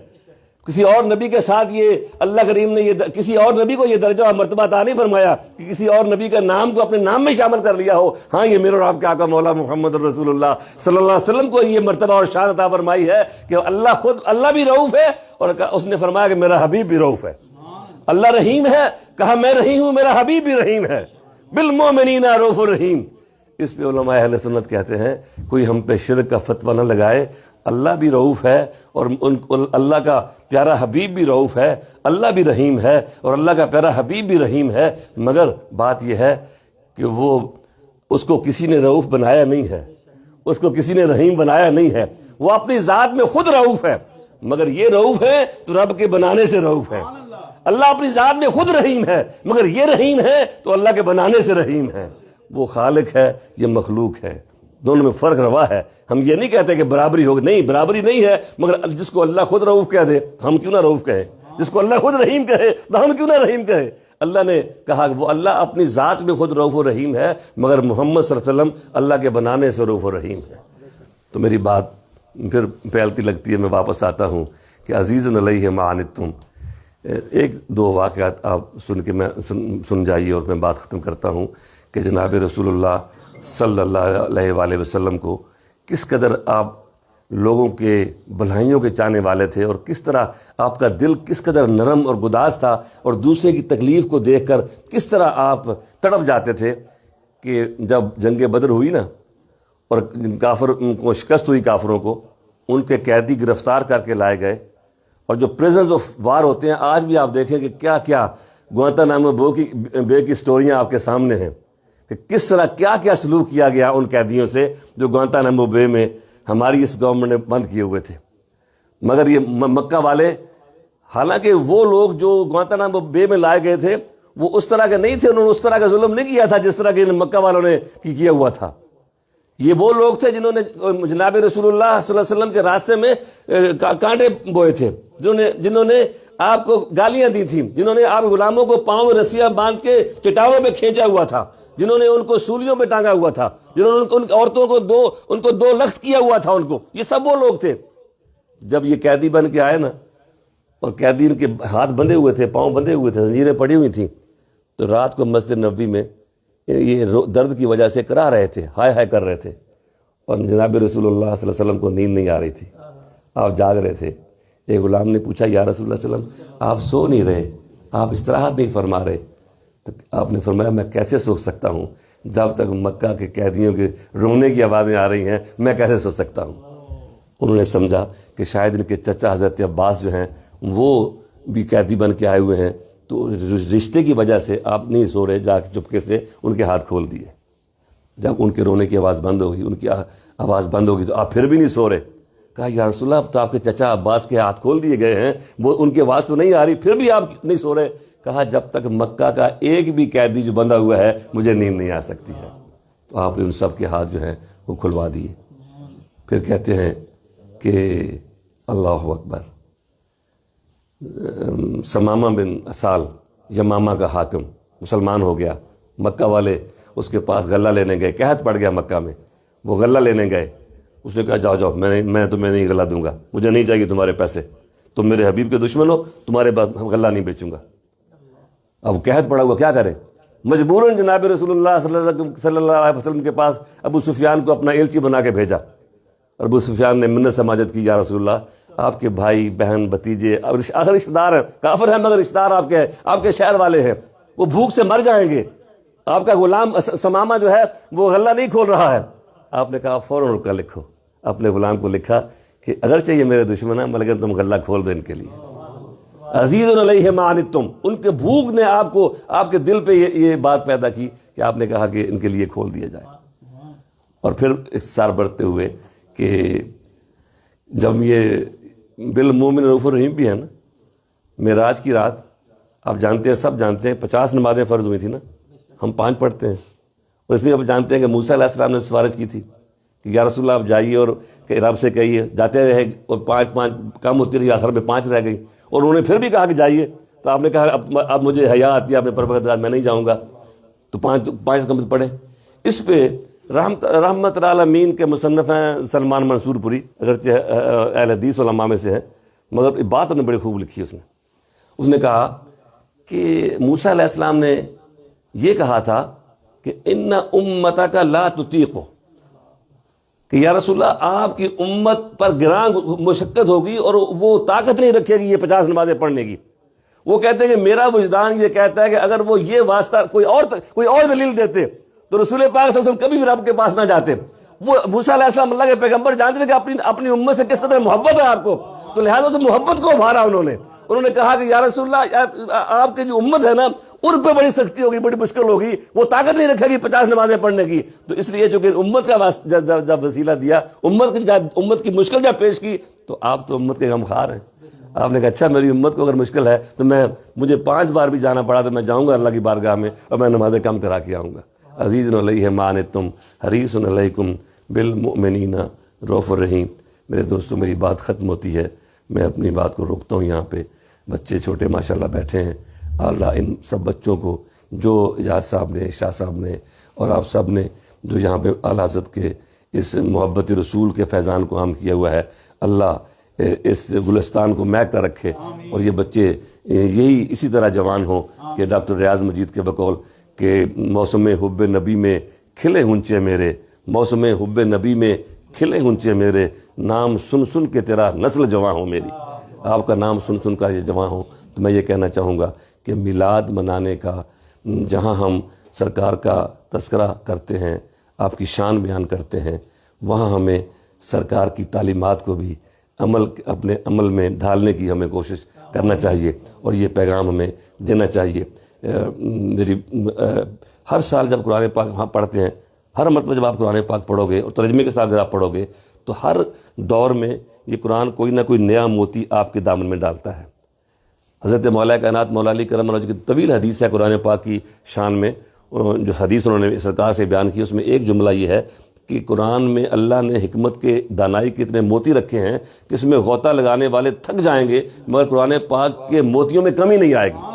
کسی اور نبی کے ساتھ یہ اللہ کریم نے کسی اور نبی کو یہ درجہ اور مرتبہ عطا نہیں فرمایا کہ کسی اور نبی کا نام کو اپنے نام میں شامل کر لیا ہو۔ ہاں یہ میرے اور آپ کے آقا مولا محمد رسول اللہ صلی اللہ علیہ وسلم کو یہ مرتبہ اور شان عطا فرمائی ہے کہ اللہ بھی رؤوف ہے، اور اس نے فرمایا کہ میرا حبیب بھی رؤوف ہے۔ اللہ رحیم ہے، کہا میں رحیم ہوں، میرا حبیب بھی رحیم ہے، بالمؤمنین رؤوف الرحیم۔ اس پہ علماء اہل سنت کہتے ہیں کوئی ہم پہ شرک کا فتویٰ نہ لگائے، اللہ بھی رؤوف ہے اور اللہ کا پیارا حبیب بھی رؤوف ہے، اللہ بھی رحیم ہے اور اللہ کا پیارا حبیب بھی رحیم ہے، مگر بات یہ ہے کہ وہ اس کو کسی نے رؤوف بنایا نہیں ہے، اس کو کسی نے رحیم بنایا نہیں ہے، وہ اپنی ذات میں خود رؤوف ہے، مگر یہ رؤوف ہے تو رب کے بنانے سے رؤوف ہے۔ اللہ اپنی ذات میں خود رحیم ہے، مگر یہ رحیم ہے تو اللہ کے بنانے سے رحیم ہے۔ وہ خالق ہے، یہ مخلوق ہے، دونوں میں فرق روا ہے۔ ہم یہ نہیں کہتے کہ برابری ہوگی، نہیں برابری نہیں ہے، مگر جس کو اللہ خود رؤوف کہہ دے ہم کیوں نہ رؤوف کہیں، جس کو اللہ خود رحیم کہے تو ہم کیوں نہ رحیم کہیں۔ اللہ نے کہا کہ وہ اللہ اپنی ذات میں خود رؤوف و رحیم ہے، مگر محمد صلی اللہ علیہ وسلم اللہ کے بنانے سے رؤوف و رحیم ہے۔ تو میری بات پھر پھیلتی لگتی ہے، میں واپس آتا ہوں کہ عزیز علیہ ما عنتم۔ ایک دو واقعات آپ سن کے میں سن جائیے اور میں بات ختم کرتا ہوں کہ جناب رسول اللہ صلی اللہ علیہ وآلہ وسلم کو کس قدر آپ لوگوں کے بھلائیوں کے چاہنے والے تھے، اور کس طرح آپ کا دل کس قدر نرم اور گداز تھا، اور دوسرے کی تکلیف کو دیکھ کر کس طرح آپ تڑپ جاتے تھے کہ جب جنگ بدر ہوئی نا اور کافر کو شکست ہوئی، کافروں کو ان کے قیدی گرفتار کر کے لائے گئے، اور جو پریزنز آف وار ہوتے ہیں آج بھی آپ دیکھیں کہ کیا کیا گوانتانامو بے کی سٹوریاں آپ کے سامنے ہیں کہ کس طرح کیا کیا سلوک کیا گیا ان قیدیوں سے جو گوانتانامو بے میں ہماری اس گورنمنٹ نے بند کیے ہوئے تھے۔ مگر یہ مکہ والے، حالانکہ وہ لوگ جو گوانتانامو بے میں لائے گئے تھے وہ اس طرح کے نہیں تھے، انہوں نے اس طرح کا ظلم نہیں کیا تھا جس طرح کہ مکہ والوں نے کیا ہوا تھا۔ یہ وہ لوگ تھے جنہوں نے جناب رسول اللہ صلی اللہ علیہ وسلم کے راستے میں کانٹے بوئے تھے، جنہوں نے آپ کو گالیاں دی تھیں، جنہوں نے آپ غلاموں کو پاؤں میں رسیاں باندھ کے چٹانوں پہ کھینچا ہوا تھا، جنہوں نے ان کو سولیوں پہ ٹانگا ہوا تھا، جنہوں نے ان عورتوں کو دو لخت کیا ہوا تھا ان کو، یہ سب وہ لوگ تھے۔ جب یہ قیدی بن کے آئے نا، اور قیدی ان کے ہاتھ بندھے ہوئے تھے، پاؤں بندھے ہوئے تھے، زنجیریں پڑی ہوئی تھیں، تو رات کو مسجد نبوی میں یہ درد کی وجہ سے کرا رہے تھے، ہائے ہائے کر رہے تھے، اور جناب رسول اللہ صلی اللہ علیہ وسلم کو نیند نہیں آ رہی تھی، آپ جاگ رہے تھے۔ ایک غلام نے پوچھا یا رسول اللہ صلی اللہ علیہ وسلم آپ سو نہیں رہے، آپ استراحت نہیں فرما رہے؟ تو آپ نے فرمایا میں کیسے سو سکتا ہوں جب تک مکہ کے قیدیوں کے رونے کی آوازیں آ رہی ہیں، میں کیسے سو سکتا ہوں؟ انہوں نے سمجھا کہ شاید ان کے چچا حضرت عباس جو ہیں وہ بھی قیدی بن کے آئے ہوئے ہیں، تو رشتے کی وجہ سے آپ نہیں سو رہے، جا کے چپکے سے ان کے ہاتھ کھول دیے۔ جب ان کے رونے کی آواز بند ہوگی، ان کی آواز بند ہوگی، تو آپ پھر بھی نہیں سو رہے۔ کہا یا رسول اللہ اب تو آپ کے چچا عباس کے ہاتھ کھول دیے گئے ہیں، وہ ان کی آواز تو نہیں آ رہی، پھر بھی آپ نہیں سو رہے؟ کہا جب تک مکہ کا ایک بھی قیدی جو بندھا ہوا ہے مجھے نیند نہیں آ سکتی ہے۔ تو آپ نے ان سب کے ہاتھ جو ہیں وہ کھلوا دیے۔ پھر کہتے ہیں کہ اللہ اکبر، سمامہ بن اسال یمامہ کا حاکم مسلمان ہو گیا، مکہ والے اس کے پاس غلہ لینے گئے، قحط پڑ گیا مکہ میں، وہ غلہ لینے گئے، اس نے کہا جاؤ جاؤ، میں تمہیں نہیں غلہ دوں گا، مجھے نہیں چاہیے تمہارے پیسے، تم میرے حبیب کے دشمن ہو، تمہارے پاس غلہ نہیں بیچوں گا۔ اب قحط پڑا ہوا کیا کرے، مجبوراً جناب رسول اللہ صلی اللہ علیہ وسلم کے پاس ابو سفیان کو اپنا ایلچی بنا کے بھیجا، اور ابو سفیان نے منت سماجت کی یا رسول اللہ آپ کے بھائی بہن بھتیجے آخر رشتہ دار ہیں، کافر ہیں مگر رشتہ دار آپ کے شہر والے ہیں، وہ بھوک سے مر جائیں گے، آپ کا غلام سمامہ جو ہے وہ غلہ نہیں کھول رہا ہے۔ آپ نے کہا فوراً رکا لکھو، اپنے غلام کو لکھا کہ اگرچہ یہ میرے دشمن ہیں مگر تم غلہ کھول دو ان کے لیے. عزیز علیہ ما عنتم، ان کے بھوک نے آپ کے دل پہ یہ بات پیدا کی کہ آپ نے کہا کہ ان کے لیے کھول دیا جائے. اور پھر اختصار بڑھتے ہوئے کہ جب یہ بالمومن رؤوف الرحیم بھی ہے نا، معراج کی رات آپ جانتے ہیں، سب جانتے ہیں 50 نمازیں فرض ہوئی تھی نا، ہم 5 پڑھتے ہیں. اور اس میں آپ جانتے ہیں کہ موسیٰ علیہ السلام نے سفارش کی تھی کہ یا رسول اللہ آپ جائیے اور کہ رب سے کہیے، جاتے رہے اور 5 کم ہوتی رہی، آخر میں 5 رہ گئی. اور انہوں نے پھر بھی کہا کہ جائیے، تو آپ نے کہا اب مجھے حیا آتی ہے، آپ نے پروردگار میں نہیں جاؤں گا، تو 5 کم پڑھے. اس پہ رحمت العالمین کے مصنف ہیں سلمان منصور پوری، اگرچہ اہل حدیث علماء میں سے ہیں، مگر بات انہوں نے بڑی خوب لکھی. اس نے کہا کہ موسیٰ علیہ السلام نے یہ کہا تھا کہ ان امتک لا تطیق، کہ یا رسول اللہ آپ کی امت پر گراں مشقت ہوگی اور وہ طاقت نہیں رکھے گی یہ 50 نمازیں پڑھنے کی. وہ کہتے ہیں کہ میرا وجدان یہ کہتا ہے کہ اگر وہ یہ واسطہ کوئی اور دلیل دیتے تو رسول پاک صلی اللہ علیہ وسلم کبھی بھی رب کے پاس نہ جاتے. وہ موسیٰ علیہ السلام اللہ کے پیغمبر جانتے تھے کہ اپنی امت سے کس قدر محبت ہے آپ کو، تو لہٰذا اس محبت کو ابھارا انہوں نے کہا کہ یا رسول اللہ آپ کی جو امت ہے نا ان پہ بڑی سختی ہوگی، بڑی مشکل ہوگی، وہ طاقت نہیں رکھے گی 50 نمازیں پڑھنے کی. تو اس لیے چونکہ امت کا جب وسیلہ دیا، امت کی مشکل جب پیش کی، تو آپ تو امت کے غمخوار ہیں. آپ نے کہا اچھا میری امت کو اگر مشکل ہے تو مجھے 5 بار بھی جانا پڑا تو میں جاؤں گا اللہ کی بارگاہ میں اور میں نمازیں کم کرا کے آؤں گا. عزیز علیہ ما عنتم حریص علیکم بالمؤمنین رؤوف الرحیم. میرے دوستو میری بات ختم ہوتی ہے، میں اپنی بات کو روکتا ہوں یہاں پہ. بچے چھوٹے ماشاءاللہ بیٹھے ہیں، اللہ ان سب بچوں کو جو اجاز صاحب نے، شاہ صاحب نے اور آپ سب نے جو یہاں پہ اعلیٰ حضرت کے اس محبت رسول کے فیضان کو عام کیا ہوا ہے، اللہ اس گلستان کو مہکتا رکھے اور یہ بچے اسی طرح جوان ہوں کہ ڈاکٹر ریاض مجید کے بقول کہ موسم حب نبی میں کھلے ہنچے میرے، موسم حب نبی میں کھلے ہنچے میرے، نام سن سن کے تیرا نسل جواں ہو میری. آپ کا نام سن سن کر یہ جواں ہوں. تو میں یہ کہنا چاہوں گا کہ میلاد منانے کا جہاں ہم سرکار کا تذکرہ کرتے ہیں، آپ کی شان بیان کرتے ہیں، وہاں ہمیں سرکار کی تعلیمات کو بھی اپنے عمل میں ڈھالنے کی ہمیں کوشش کرنا چاہیے اور یہ پیغام ہمیں دینا چاہیے. ہر سال جب قرآن پاک وہاں پڑھتے ہیں، ہر مرتبہ جب آپ قرآن پاک پڑھو گے اور ترجمے کے ساتھ اگر آپ پڑھو گے تو ہر دور میں یہ قرآن کوئی نہ کوئی نیا موتی آپ کے دامن میں ڈالتا ہے. حضرت مولا کائنات مولا علی کرم اللہ کی طویل حدیث ہے قرآن پاک کی شان میں، جو حدیث انہوں نے سرکار سے بیان کی، اس میں ایک جملہ یہ ہے کہ قرآن میں اللہ نے حکمت کے دانائی کے اتنے موتی رکھے ہیں کہ اس میں غوطہ لگانے والے تھک جائیں گے مگر قرآن پاک کے موتیوں میں کمی نہیں آئے گی.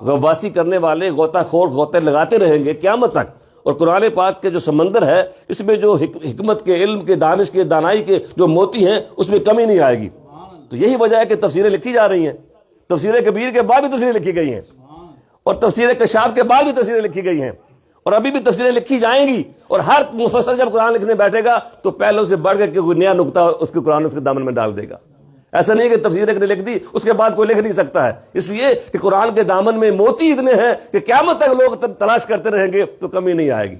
غواصی کرنے والے غوطہ خور غوطے لگاتے رہیں گے قیامت تک، اور قرآن پاک کے جو سمندر ہے اس میں جو حکمت کے، علم کے، دانش کے، دانائی کے جو موتی ہیں اس میں کمی نہیں آئے گی. تو یہی وجہ ہے کہ تفسیریں لکھی جا رہی ہیں. تفسیر کبیر کے بعد بھی تفسیریں لکھی گئی ہیں اور تفسیر کشاف کے بعد بھی تفسیریں لکھی گئی ہیں اور ابھی بھی تفسیریں لکھی جائیں گی. اور ہر مفسر جب قرآن لکھنے بیٹھے گا تو پہلوں سے بڑھ کے کوئی نیا نقطہ اس کے قرآن اس کے دامن میں ڈال دے گا. ایسا نہیں کہ تفسیر ایک نے لکھ دی اس کے بعد کوئی لکھ نہیں سکتا ہے، اس لیے کہ قرآن کے دامن میں موتی اتنے ہیں کہ قیامت تک لوگ تلاش کرتے رہیں گے تو کمی نہیں آئے گی.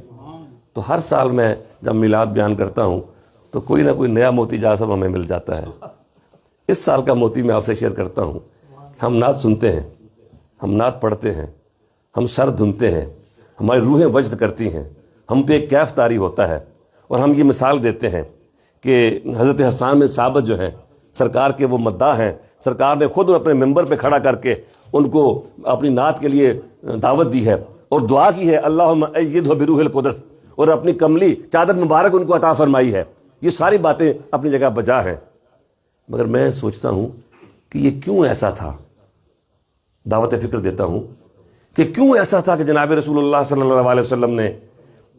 تو ہر سال میں جب میلاد بیان کرتا ہوں تو کوئی نہ کوئی نیا موتی جہاں سب ہمیں مل جاتا ہے. اس سال کا موتی میں آپ سے شیئر کرتا ہوں. ہم نعت سنتے ہیں، ہم نعت پڑھتے ہیں، ہم سر دھنتے ہیں، ہماری روحیں وجد کرتی ہیں، ہم پہ ایک کیف طاری ہوتا ہے اور ہم یہ مثال دیتے ہیں کہ حضرت حسان بن ثابت جو ہیں سرکار کے وہ مداح ہیں، سرکار نے خود اپنے ممبر پہ کھڑا کر کے ان کو اپنی نعت کے لیے دعوت دی ہے اور دعا کی ہے اللہم ایدہ بروح القدس، اور اپنی کملی چادر مبارک ان کو عطا فرمائی ہے. یہ ساری باتیں اپنی جگہ بجا ہیں. مگر میں سوچتا ہوں کہ یہ کیوں ایسا تھا، دعوت فکر دیتا ہوں کہ کیوں ایسا تھا کہ جناب رسول اللہ صلی اللہ علیہ وسلم نے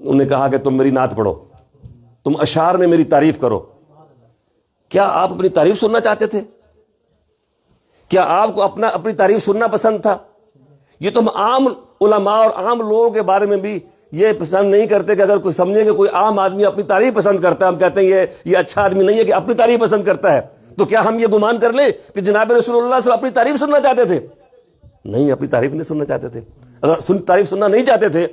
انہیں کہا کہ تم میری نعت پڑھو، تم اشعار میں میری تعریف کرو. کیا آپ اپنی تعریف سننا چاہتے تھے؟ کیا آپ کو اپنی تعریف سننا پسند تھا؟ یہ تو ہم عام علماء اور عام لوگوں کے بارے میں بھی یہ پسند نہیں کرتے کہ اگر کوئی سمجھے کہ کوئی عام آدمی اپنی تعریف پسند کرتا ہے، ہم کہتے ہیں یہ اچھا آدمی نہیں ہے کہ اپنی تعریف پسند کرتا ہے. تو کیا ہم یہ گمان کر لیں کہ جناب رسول اللہ صلی اللہ علیہ وسلم اپنی تعریف سننا چاہتے تھے؟ نہیں، اپنی تعریف نہیں سننا چاہتے تھے. اگر تعریف سننا نہیں چاہتے تھے،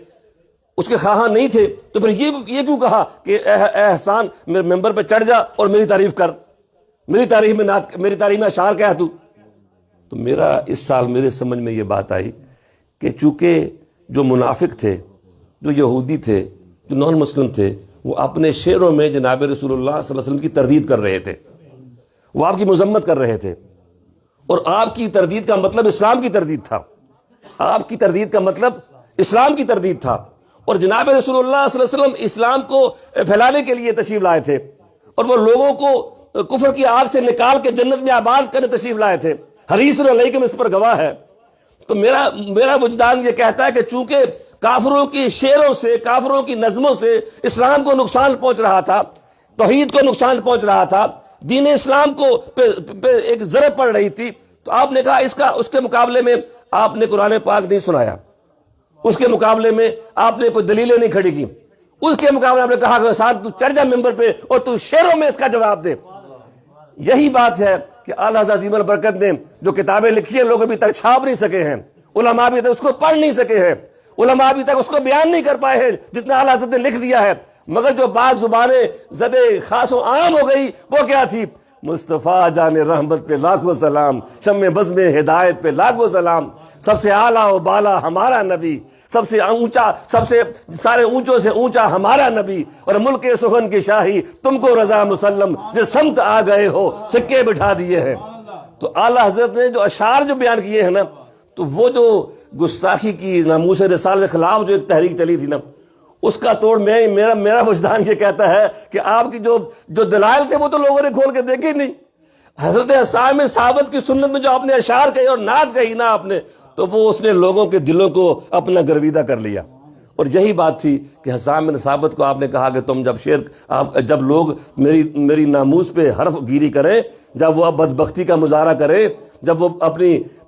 اس کے خواہاں نہیں تھے، تو پھر یہ کیوں کہا کہ اے احسان میرے ممبر پہ چڑھ جا اور میری تعریف کر؟ میری تاریخ میں اشعار کیا ہے تو میرا اس سال میرے سمجھ میں یہ بات آئی کہ چونکہ جو منافق تھے، جو یہودی تھے، جو نان مسلم تھے، وہ اپنے شعروں میں جناب رسول اللہ صلی اللہ علیہ وسلم کی تردید کر رہے تھے، وہ آپ کی مذمت کر رہے تھے، اور آپ کی تردید کا مطلب اسلام کی تردید تھا، آپ کی تردید کا مطلب اسلام کی تردید تھا، اور جناب رسول اللہ صلی اللہ علیہ وسلم اسلام کو پھیلانے کے لیے تشریف لائے تھے، اور وہ لوگوں کو کفر کی آگ سے نکال کے جنت میں آباد کرنے تشریف لائے تھے۔ حریص علیکم اس پر گواہ ہے۔ تو میرا وجدان یہ کہتا ہے کہ چونکہ کافروں کی شعروں سے، کافروں کی نظموں سے اسلام کو نقصان پہنچ رہا تھا، توحید کو نقصان پہنچ رہا تھا، دین اسلام کو پہ ایک ضرب پڑ رہی تھی، تو آپ نے کہا اس کے مقابلے میں آپ نے قرآن پاک نہیں سنایا، اس کے مقابلے میں آپ نے کوئی دلیلیں نہیں کھڑی کی، اس کے مقابلے آپ نے کہا کہ ساتھ تو چڑھ جا ممبر پہ اور تو شعروں میں اس کا جواب دے۔ یہی بات ہے کہ اعلیٰ حضرت عظیم البرکت نے جو کتابیں لکھی ہیں لوگ ابھی تک چھاپ نہیں سکے ہیں، علماء ابھی تک اس کو پڑھ نہیں سکے ہیں، علماء ابھی تک اس کو بیان نہیں کر پائے ہیں جتنا اعلیٰ حضرت نے لکھ دیا ہے، مگر جو بعض زبانیں زدے خاص و عام ہو گئی وہ کیا تھی؟ مصطفیٰ جان رحمت پہ لاکھوں سلام، شمع بزم ہدایت پہ لاکھوں سلام، سب سے اعلیٰ و بالا ہمارا نبی، سب سے اونچا، سب سے سارے اونچوں سے اونچا ہمارا نبی، اور ملک سخن کی شاہی تم کو رضا مسلم، جس سمت آ گئے ہو سکے بٹھا دیے ہیں۔ تو اعلیٰ حضرت نے جو اشعار جو بیان کیے ہیں نا، تو وہ جو گستاخی کی ناموس رسالت کے خلاف جو ایک تحریک چلی تھی نا، اس کا توڑ میرا وجدان یہ کہتا ہے کہ آپ کی جو دلائل تھے وہ تو لوگوں نے کھول کے دیکھے نہیں۔ حضرت حسام ثابت کی سنت میں جو آپ نے اشعار کہی اور نعت کہی نا آپ نے، تو وہ اس نے لوگوں کے دلوں کو اپنا گرویدہ کر لیا، اور یہی بات تھی کہ حسام بن ثابت کو آپ نے کہا کہ تم جب لوگ میری ناموس پہ حرف گیری کریں، جب وہ بدبختی کا مظاہرہ کرے، جب وہ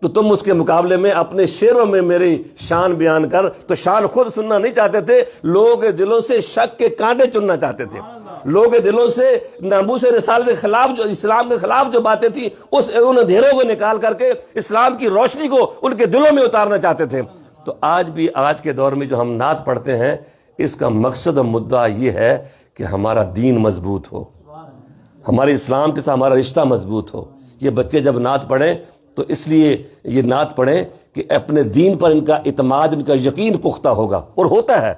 تو تم اس کے مقابلے میں اپنے شعروں میں میری شان بیان کر، تو شان خود سننا نہیں چاہتے تھے، لوگوں کے دلوں سے شک کے کانٹے چننا چاہتے تھے، لوگوں کے دلوں سے ناموس رسالت کے خلاف جو اسلام کے خلاف جو باتیں تھیں ان اندھیروں کو نکال کر کے اسلام کی روشنی کو ان کے دلوں میں اتارنا چاہتے تھے۔ تو آج کے دور میں جو ہم نعت پڑھتے ہیں، اس کا مقصد اور مدعا یہ ہے کہ ہمارا دین مضبوط ہو، ہمارے اسلام کے ساتھ ہمارا رشتہ مضبوط ہو۔ یہ بچے جب نعت پڑھیں تو اس لیے یہ نعت پڑھیں کہ اپنے دین پر ان کا اعتماد، ان کا یقین پختہ ہوگا، اور ہوتا ہے۔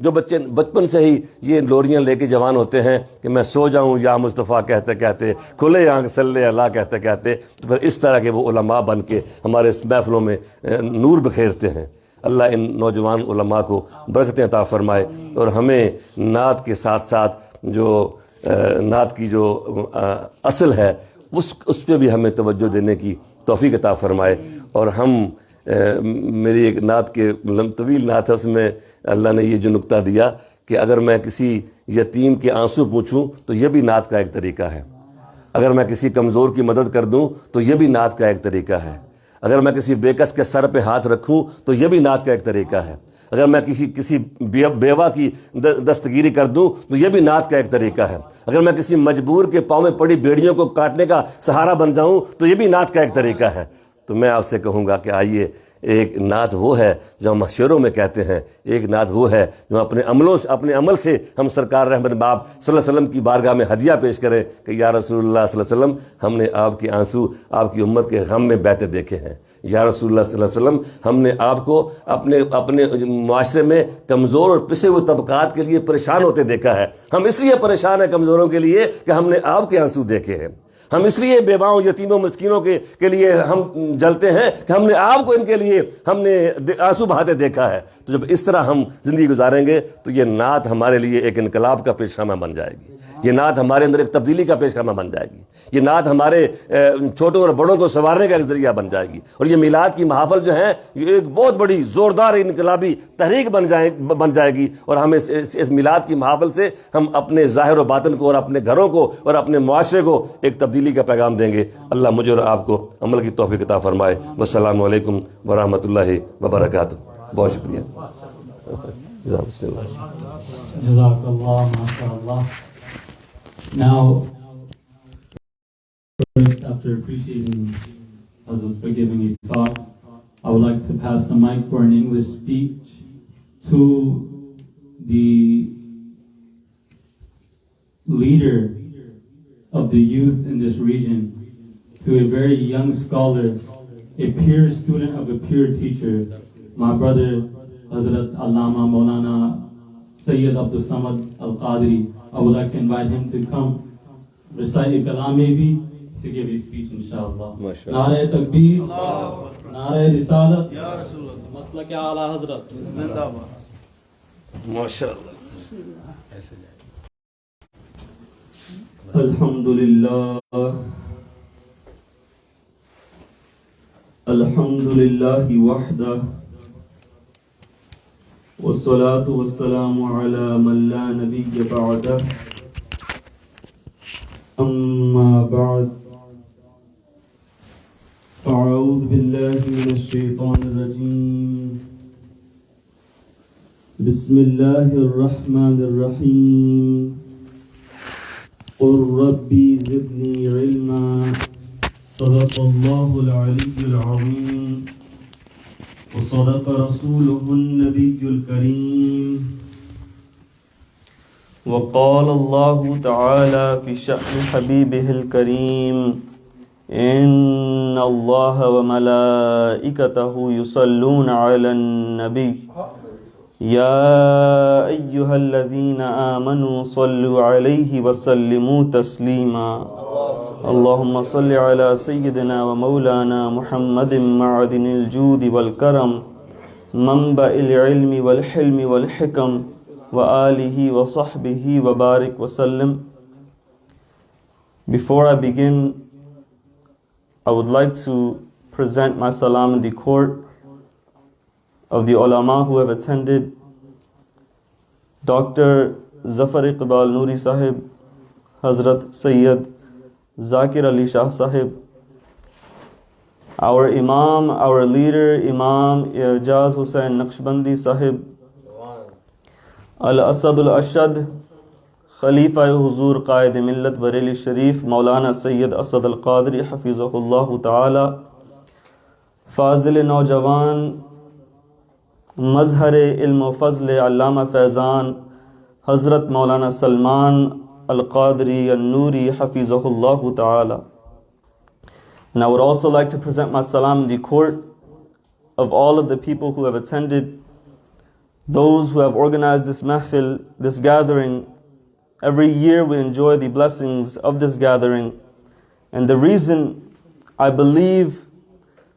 جو بچے بچپن سے ہی یہ لوریاں لے کے جوان ہوتے ہیں کہ میں سو جاؤں یا مصطفیٰ کہتے کہتے، کھلے آنکھ صلی اللہ کہتے کہتے، تو پھر اس طرح کے وہ علماء بن کے ہمارے اس محفلوں میں نور بکھیرتے ہیں۔ اللہ ان نوجوان علماء کو برکتیں عطا فرمائے، اور ہمیں نعت کے ساتھ ساتھ جو نعت کی جو اصل ہے اس پہ بھی ہمیں توجہ دینے کی توفیق عطا فرمائے۔ اور ہم میری ایک نعت کے طویل نعت ہے، اس میں اللہ نے یہ جو نکتہ دیا کہ اگر میں کسی یتیم کے آنسو پوچھوں تو یہ بھی نعت کا ایک طریقہ ہے، اگر میں کسی کمزور کی مدد کر دوں تو یہ بھی نعت کا ایک طریقہ ہے، اگر میں کسی بےکس کے سر پہ ہاتھ رکھوں تو یہ بھی نعت کا ایک طریقہ ہے، اگر میں کسی بیوہ کی دستگیری کر دوں تو یہ بھی نعت کا ایک طریقہ ہے، اگر میں کسی مجبور کے پاؤں میں پڑی بیڑیوں کو کاٹنے کا سہارا بن جاؤں تو یہ بھی نعت کا ایک طریقہ ہے۔ تو میں آپ سے کہوں گا کہ آئیے، ایک نعت وہ ہے جو ہم شعروں میں کہتے ہیں، ایک نعت وہ ہے جو اپنے عمل سے ہم سرکار رحمت باب صلی اللہ علیہ وسلم کی بارگاہ میں ہدیہ پیش کریں کہ یا رسول اللہ صلی اللہ علیہ وسلم، ہم نے آپ کے آنسو، آپ کی امت کے غم میں بہتے دیکھے ہیں، یا رسول اللہ صلی اللہ علیہ وسلم، ہم نے آپ کو اپنے معاشرے میں کمزور اور پسے ہوئے طبقات کے لیے پریشان ہوتے دیکھا ہے۔ ہم اس لیے پریشان ہیں کمزوروں کے لیے کہ ہم نے آپ کے آنسو دیکھے ہیں، ہم اس لیے بیواؤں، یتیموں، مسکینوں کے لیے ہم جلتے ہیں کہ ہم نے آپ کو ان کے لیے ہم نے آنسو بہاتے دیکھا ہے۔ تو جب اس طرح ہم زندگی گزاریں گے تو یہ نعت ہمارے لیے ایک انقلاب کا پیش خیمہ بن جائے گی، یہ نعت ہمارے اندر ایک تبدیلی کا پیش خیمہ بن جائے گی، یہ نعت ہمارے چھوٹوں اور بڑوں کو سنوارنے کا ایک ذریعہ بن جائے گی، اور یہ میلاد کی محافل جو ہیں یہ ایک بہت بڑی زوردار انقلابی تحریک بن جائے گی، اور ہم اس میلاد کی محافل سے ہم اپنے ظاہر و باطن کو اور اپنے گھروں کو اور اپنے معاشرے کو ایک تبدیلی کا پیغام دیں گے۔ اللہ مجھے اور آپ کو عمل کی توفیق عطا فرمائے۔ والسلام علیکم ورحمۃ اللہ وبرکاتہ۔ بہت شکریہ۔ Jazakallah, mashallah. Now, after appreciating Hazrat for giving a talk, I would like to pass the mic for an English speech to the leader of the youth in this region, to a very young scholar, a pure student of a pure teacher, my brother Hazrat Allama Maulana Sayyid Abdul Samad Al-Qadri. I would like to invite him to come recite a kalam maybe to give a speech, inshallah. Nare Takbir, Nare Risalat, Maslak Ala Hazrat. MashaAllah. Alhamdulillah, Alhamdulillahi wahda, wassalatu wassalamu ala man la nabiyya ba'da, amma ba'd, fa'a'udhu billahi minash shaitanir rajeem, bismillahir rahmanir rahim. قل ربي زدني علما صدق الله العلي العظيم وصدق رسوله النبي الكريم وقال الله تعالى في شأن حبيبه الكريم إن الله وملائكته يصلون على النبي يا أيها الذين آمنوا صلوا عليه وسلموا تسليما اللهم صل على سيدنا ومولانا محمد معدن الجود والكرم منبع العلم والحلم والحكم وآله وصحبه وبارك وسلم. Before I begin, I would like to present my salam in the court of the ulama who have attended. Dr. Zafar Iqbal Nuri Sahib, Hazrat Sayyid Zakir Ali Shah Sahib, our Imam, our leader, Imam Ijaz Hussain Naqshbandi Sahib, Al-Asad Al-Ashad, Khalifa Huzur Qaid Millat Bareli Sharif, Maulana Sayyid Asad Al-Qadri Hafizahullah Ta'ala, Fazil Naujawan, مظہر علم و فضل علامہ فیضان حضرت مولانا سلمان القادری النوری حفیظہ اللہ تعالی. And I would also like to present my salam in the court of all of the people who have attended, those who have organized this mahfil, this gathering. Every year we enjoy the blessings of this gathering, and the reason I believe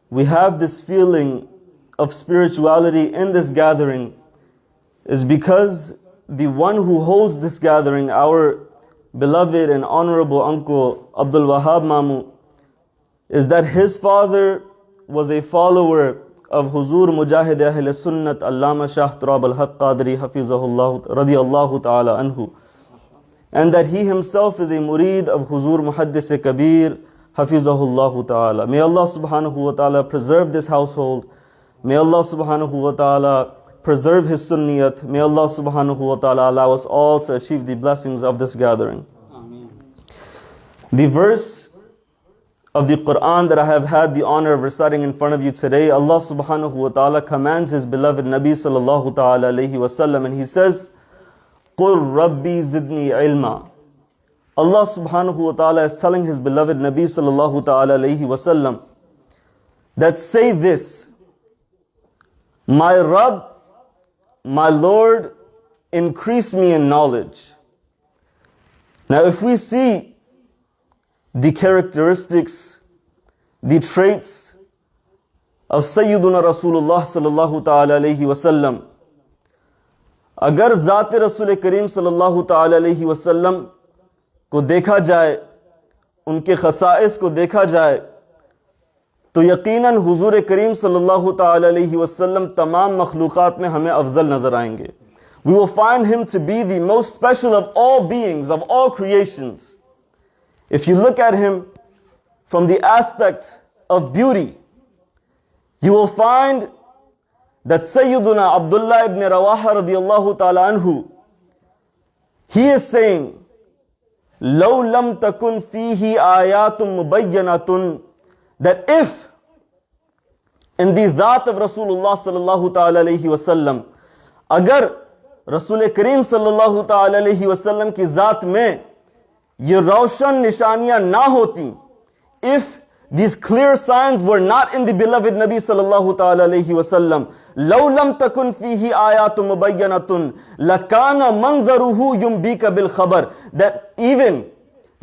we have this feeling of spirituality in this gathering is because the one who holds this gathering, our beloved and honorable uncle Abdul Wahab Mamu, is that his father was a follower of Huzur Mujahid Ahl Sunnat Allama Shah Turab al-Haq Qadri Hafizahullah radiyallahu ta'ala anhu, and that he himself is a murid of Huzur Muhaddis Kabir Hafizahullah ta'ala. May Allah subhanahu wa ta'ala preserve this household. May Allah subhanahu wa ta'ala preserve his sunniyat. May Allah subhanahu wa ta'ala allow us all to achieve the blessings of this gathering. Amen. The verse of the Quran that I have had the honor of reciting in front of you today, Allah subhanahu wa ta'ala commands his beloved Nabi sallallahu ta'ala alayhi wa sallam, and he says, قُلْ رَبِّي زِدْنِي عِلْمًا. Allah subhanahu wa ta'ala is telling his beloved Nabi sallallahu ta'ala alayhi wa sallam that say this: my Rabb, my Lord, increase me in knowledge. Now if we see the characteristics, the traits of Sayyiduna Rasulullah sallallahu ta'ala alayhi wa sallam, اگر ذات رسول کریم صلی اللہ تعالی علیہ وسلم کو دیکھا جائے, ان کے خصائص کو دیکھا جائے, تو یقیناً حضور کریم صلی اللہ تعالی علیہ وسلم تمام مخلوقات میں ہمیں افضل نظر آئیں گے. We will find him to be the most special of all beings, of all creations. If you look at him from the aspect of beauty, you will find that Sayyiduna Abdullah ibn Rawaha radiyallahu ta'ala anhu, he is saying, لَوْ لَمْ تَكُنْ فِيهِ آيَاتٌ مُبَيَّنَةٌ, that if in the dhat of Rasulullah sallallahu ta'ala alayhi wa sallam, agar Rasul Kareem sallallahu ta'ala alayhi wa sallam ki zat mein یہ روشن نشانیاں نہ ہوتی, if these clear signs were not in the beloved Nabi sallallahu ta'ala alayhi wa sallam, لَوْ لَمْ تَكُنْ فِيهِ آيَاتٌ مُبَيَّنَةٌ لَكَانَ مَنْظَرُهُ يُنْبِيكَ بِالْخَبَرِ. That even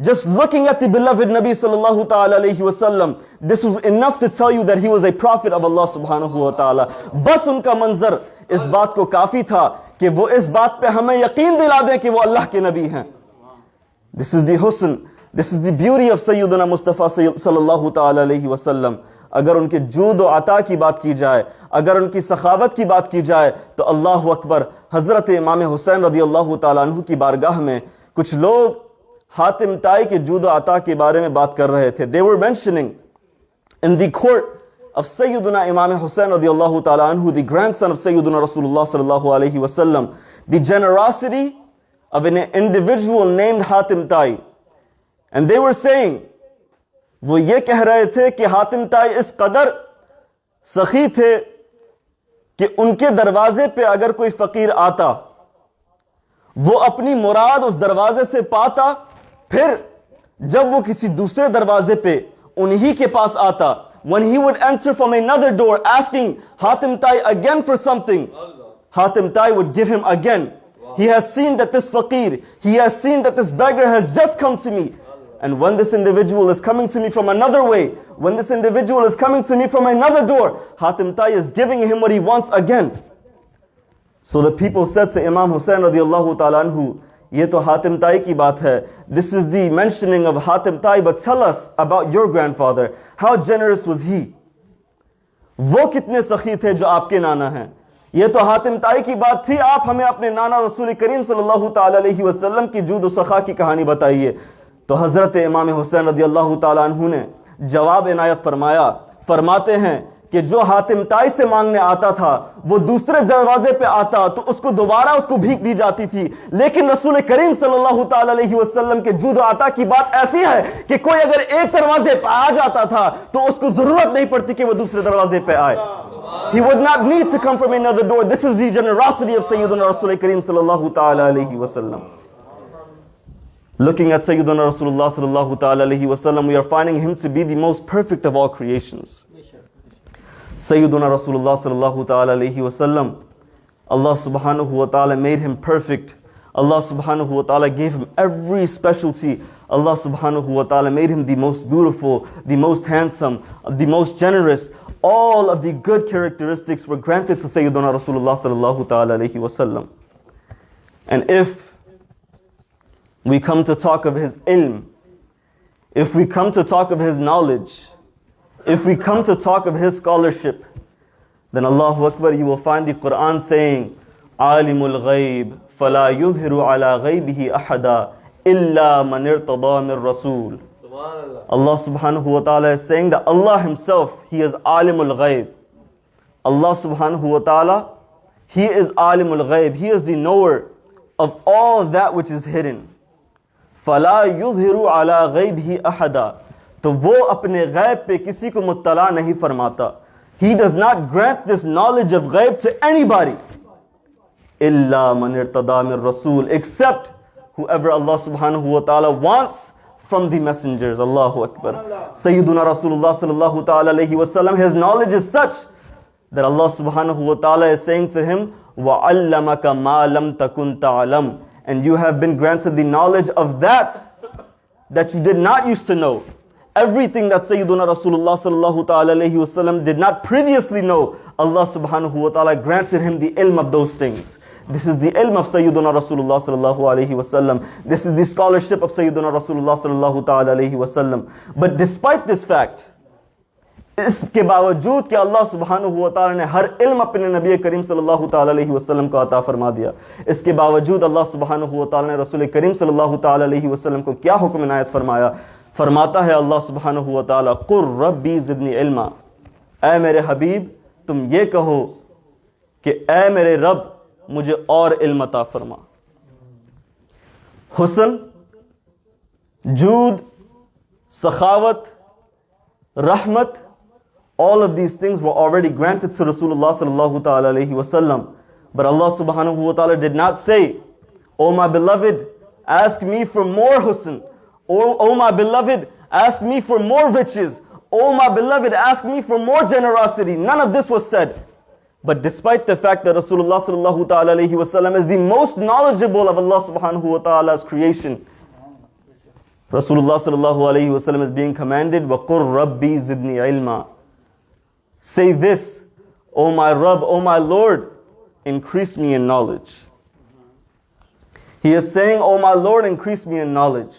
just looking at the beloved Nabi sallallahu ta'ala alayhi wa sallam, this was enough to tell you that he was a prophet of Allah subhanahu wa ta'ala. بس ان کا منظر اس بات کو کافی تھا کہ وہ اس بات پہ ہمیں یقین دلا دیں کہ وہ اللہ کے نبی ہیں. This is the husn, this is the beauty of Sayyidina Mustafa sallallahu ta'ala alayhi wa sallam. اگر ان کے جود و عطا کی بات کی جائے, اگر ان کی سخاوت کی بات کی جائے, تو اللہ اکبر. حضرت امام حسین رضی اللہ تعالیٰ عنہ کی بارگاہ میں کچھ لوگ حاتم طائی کے جود و عطا کے بارے میں بات کر رہے تھے. They were mentioning in the court of Sayyidina Imam Hussain radiallahu ta'ala anhu, the grandson of Sayyidina Rasulullah sallallahu alayhi wa sallam, the generosity of an individual named Hatim Tai. And they were saying, وہ یہ کہہ رہے تھے کہ حاتم طائی اس قدر سخی تھے کہ ان کے دروازے پہ اگر کوئی فقیر آتا, وہ اپنی مراد اس دروازے سے پاتا, پھر جب وہ کسی دوسرے دروازے پہ انہی کے پاس آتا, when he would enter from another door asking Hatim Tai again for something, Hatim Tai would give him again. He has seen that this faqir, he has seen that this beggar has just come to me. And when this individual is coming to me from another way, when this individual is coming to me from another door, Hatim Tai is giving him what he wants again. So the people said to Imam Hussain radiallahu ta'ala anhu, یہ تو حاتم طائی کی بات ہے. This is the mentioning of Hatim Tai, but tell us about your grandfather. How generous was he? وہ کتنے سخی تھے جو آپ کے نانا ہیں. یہ تو حاتم طائی کی بات تھی, آپ ہمیں اپنے نانا رسول کریم صلی اللہ تعالی علیہ وسلم کی جود و سخا کی کہانی بتائیے. تو حضرت امام حسین رضی اللہ تعالیٰ عنہ نے جواب عنایت فرمایا. فرماتے ہیں کہ جو حاتم طائی سے مانگنے آتا تھا وہ دوسرے دروازے پہ آتا تو اس کو دوبارہ اس کو بھیک دی جاتی تھی, لیکن رسول کریم صلی اللہ تعالی علیہ وسلم کے جود و عطا کی بات ایسی ہے کہ کوئی اگر ایک دروازے پہ آ جاتا تھا تو اس کو ضرورت نہیں پڑتی کہ وہ دوسرے دروازے پہ آئے. He would not need to come from another door. This is the generosity of Sayyidina Rasul Kareem sallallahu ta'ala alayhi wa sallam. Looking at Sayyidina Rasulullah sallallahu ta'ala alayhi wa sallam, we are finding him to be the most perfect of all creations. Sayyidina Rasulullah sallallahu ta'ala alayhi wa sallam, Allah subhanahu wa ta'ala made him perfect. Allah subhanahu wa ta'ala gave him every specialty. Allah subhanahu wa ta'ala made him the most beautiful, the most handsome, the most generous. All of the good characteristics were granted to Sayyidina Rasulullah sallallahu ta'ala alayhi wa sallam. And if we come to talk of his ilm, if we come to talk of his knowledge, if we come to talk of his scholarship, then Allahu Akbar, you will find the Quran saying, Alimul Ghayb, فَلَا يُظْهِرُ عَلَى غَيْبِهِ أَحَدًا إِلَّا مَنِ ارْتَضَى مِنْ رَسُولٍ. Allah subhanahu wa ta'ala is saying that Allah himself, he is Alimul Ghayb. Allah subhanahu wa ta'ala, he is Alimul Ghayb. He is the knower of all that which is hidden. فَلَا يُظْهِرُ عَلَى غَيْبِهِ أَحَدًا. تو وہ اپنے غیب پہ کسی کو مطلع نہیں فرماتا. He does not grant this knowledge of غیب to anybody. إِلَّا مَنِ ارْتَضَى مِنْ رَسُولٍ. Except whoever Allah subhanahu wa ta'ala wants from the messengers. Allahu Akbar. Sayyiduna Rasulullah sallallahu ta'ala alayhi wa sallam, his knowledge is such that Allah subhanahu wa ta'ala is saying to him, وَعَلَّمَكَ مَا لَمْ تَكُنْ تَعْلَمْ. And you have been granted the knowledge of that you did not used to know. Everything that Sayyiduna Rasulullah sallallahu ta'ala alayhi wa sallam did not previously know, Allah subhanahu wa ta'ala granted him the ilm of those things. This is the ilm of Sayyiduna Rasulullah sallallahu alayhi wa sallam. This is the scholarship of Sayyiduna Rasulullah sallallahu ta'ala alayhi wa sallam. But despite this fact, اس کے باوجود کہ اللہ سبحانہ و تعالی نے ہر علم اپنے نبی کریم صلی اللہ تعالی علیہ وسلم کو عطا فرما دیا, اس کے باوجود اللہ سبحانہ و تعالی نے رسول کریم صلی اللہ تعالی علیہ وسلم کو کیا حکم عنایت فرمایا. فرماتا ہے اللہ سبحانہ و تعالی, قُلْ رَبِّي زِدْنِي عِلْمًا. اے میرے حبیب تم یہ کہو کہ اے میرے رب مجھے اور علم عطا فرما. حسن, جود, سخاوت, رحمت, all of these things were already granted to Rasulullah sallallahu ta'ala alayhi wa sallam. But Allah subhanahu wa ta'ala did not say, O my beloved, ask me for more husn, Oh my beloved, ask me for more riches. Oh my beloved, ask me for more generosity. None of this was said. But despite the fact that Rasulullah sallallahu ta'ala alayhi wa sallam is the most knowledgeable of Allah subhanahu wa ta'ala's creation, Rasulullah sallallahu alayhi wa sallam is being commanded, وَقُرْ رَبِّي زِدْنِي عِلْمًا. Say this, O my Rabb, O my Lord, increase me in knowledge. He is saying, O my Lord, increase me in knowledge.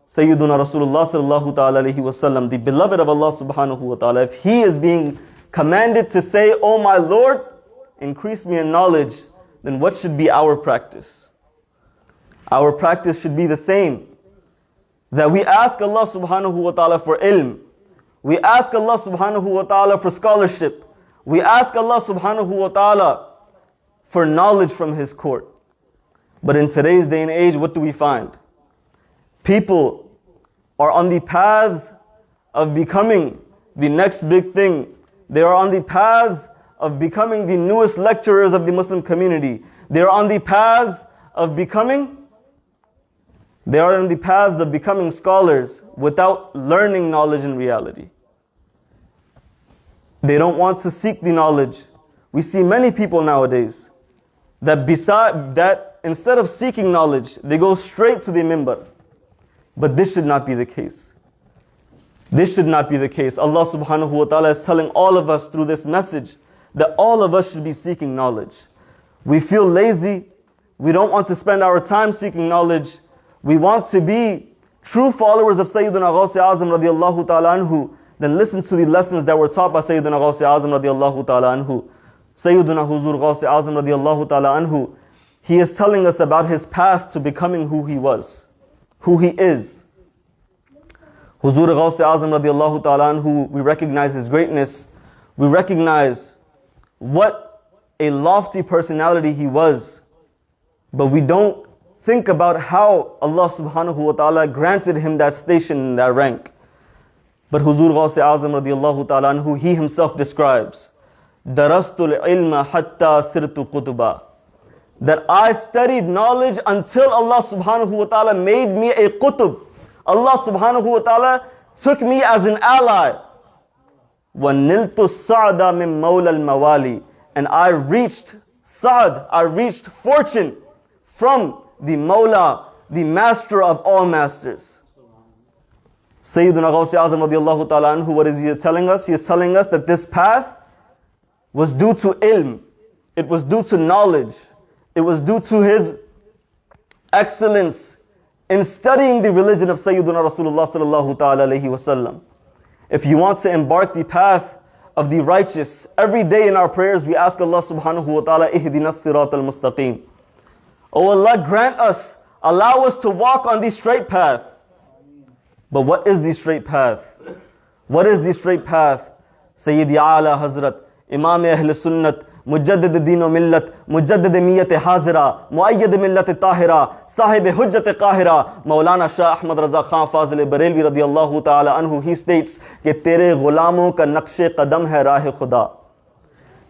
Sayyiduna Rasulullah sallallahu ta'ala alayhi wa sallam, the beloved of Allah subhanahu wa ta'ala, if he is being commanded to say, O my Lord, increase me in knowledge, then what should be our practice? Our practice should be the same. That we ask Allah subhanahu wa ta'ala for ilm. We ask Allah subhanahu wa ta'ala for scholarship. We ask Allah subhanahu wa ta'ala for knowledge from His court. But in today's day and age, what do we find? People are on the paths of becoming the next big thing. They are on the paths of becoming the newest lecturers of the Muslim community. They are on the paths of becoming scholars without learning knowledge in reality. They don't want to seek the knowledge. We see many people nowadays that instead of seeking knowledge, they go straight to the minbar. But this should not be the case. This should not be the case. Allah subhanahu wa ta'ala is telling all of us through this message that all of us should be seeking knowledge. We feel lazy. We don't want to spend our time seeking knowledge. We want to be true followers of Sayyidina Ghawsi Azam radiallahu ta'ala anhu. Then listen to the lessons that were taught by Sayyidina Ghawsi Azam radiallahu ta'ala anhu. Sayyidina Huzur Ghawsi Azam radiallahu ta'ala anhu. He is telling us about his path to becoming who he was, who he is. Huzur Ghawsi Azam radiallahu ta'ala anhu, we recognize his greatness. We recognize what a lofty personality he was. But we don't think about how Allah subhanahu wa ta'ala granted him that station and that rank. But Huzur Ghawsi Azam radiallahu ta'ala anhu, he himself describes, Darastul ilma hatta sirtu qutuba. That I studied knowledge until Allah subhanahu wa ta'ala made me a qutub. Allah subhanahu wa ta'ala took me as an ally. وَنِلْتُ السَّعْدَ مِن مَوْلَى الْمَوَالِي. And I reached Sa'd, I reached fortune from the Mawla, the master of all masters. Sayyiduna Ghawsi Azam radiallahu ta'ala anhu, what is he telling us? He is telling us that this path was due to ilm. It was due to knowledge. It was due to his excellence in studying the religion of Sayyiduna Rasulullah sallallahu ta'ala alayhi wa sallam. If you want to embark the path of the righteous, every day in our prayers we ask Allah subhanahu wa ta'ala, Ihdinas sirat al-mustaqim. Oh Allah, grant us, allow us to walk on the straight path. But what is the straight path? What is the straight path? Sayyidi Ala Hazrat, Imam Ahl Sunnat, Mujaddid Deen Millat, Mujaddid Miyat Hazira, Muayyad Millat Tahira, Sahib Hujjat Qahira, Maulana Shah Ahmad Raza Khan Fazil Barelvi radiyallahu ta'ala anhu, he states, کہ تیرے غلاموں کا نقش قدم ہے راہ خدا.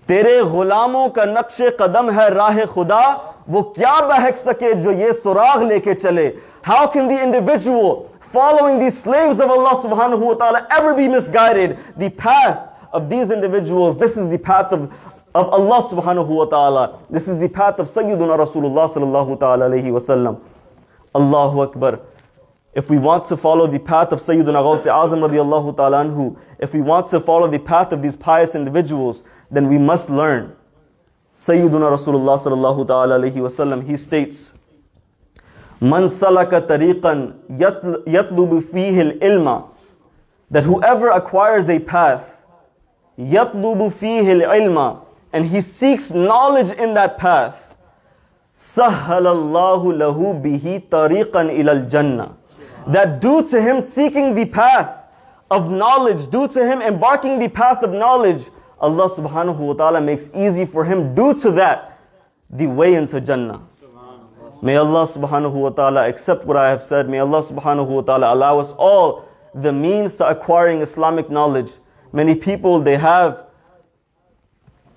تیرے غلاموں کا نقش قدم ہے راہ خدا. وہ کیا بہک سکے جو یہ سراغ لے کے چلے. How can the individual following these slaves of Allah subhanahu wa ta'ala ever be misguided? The path of these individuals, this is the path of Allah subhanahu wa ta'ala. This is the path of Sayyiduna Rasulullah sallallahu ta'ala alayhi wa sallam. Allahu Akbar. If we want to follow the path of Sayyiduna Ghawsi Azam radiallahu ta'ala anhu, if we want to follow the path of these pious individuals, then we must learn. Sayyiduna Rasulullah sallallahu ta'ala alayhi wa sallam, he states, Man salaka tariqan yatlubu fihi al-ilma. That whoever acquires a path, yatlubu fihi al-ilma, and he seeks knowledge in that path, sahhalallahu lahu bihi tariqan ila al-jannah. That due to him seeking the path of knowledge, due to him embarking the path of knowledge, Allah subhanahu wa ta'ala makes easy for him, due to that, the way into Jannah. May Allah subhanahu wa ta'ala accept what I have said. May Allah subhanahu wa ta'ala allow us all the means to acquiring Islamic knowledge. Many people, they have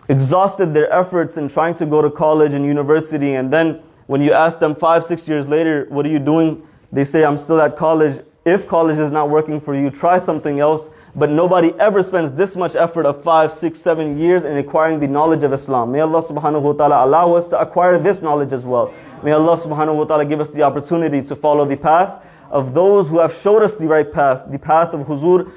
exhausted their efforts in trying to go to college and university, and then when you ask them 5-6 years later, what are you doing? They say, I'm still at college. If college is not working for you, try something else. But nobody ever spends this much effort of 5, 6, 7 years in acquiring the knowledge of Islam. May Allah subhanahu wa ta'ala allow us to acquire this knowledge as well. May Allah subhanahu wa ta'ala give us the opportunity to follow the path of those who have showed us the right path, the path of Huzur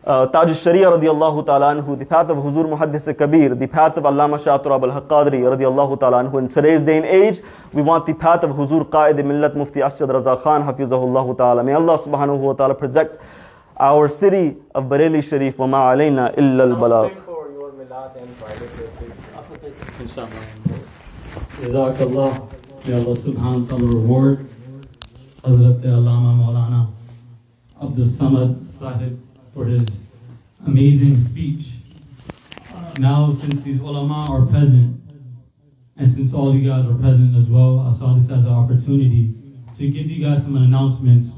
Taj al-Sharia radiyallahu ta'ala anhu, the path of Huzur Muhaddis Kabir, the path of Allama Shah Turab al-Haqqadri radiyallahu ta'ala anhu. In today's day and age, we want the path of Huzur Qaid Millat Mufti Ashad Raza Khan hafizahullahu ta'ala. May Allah subhanahu wa ta'ala protect our city of Bareilly Sharif. Wa ma alayna illa al-balagh. For your milad and private Inshallah. Jazakallah. May Allah subhanahu wa ta'ala reward Hazrat Allama Maulana Abdul Samad Sahib for his amazing speech. Now, since these ulama are present, and since all you guys are present as well, I saw this as an opportunity to give you guys some announcements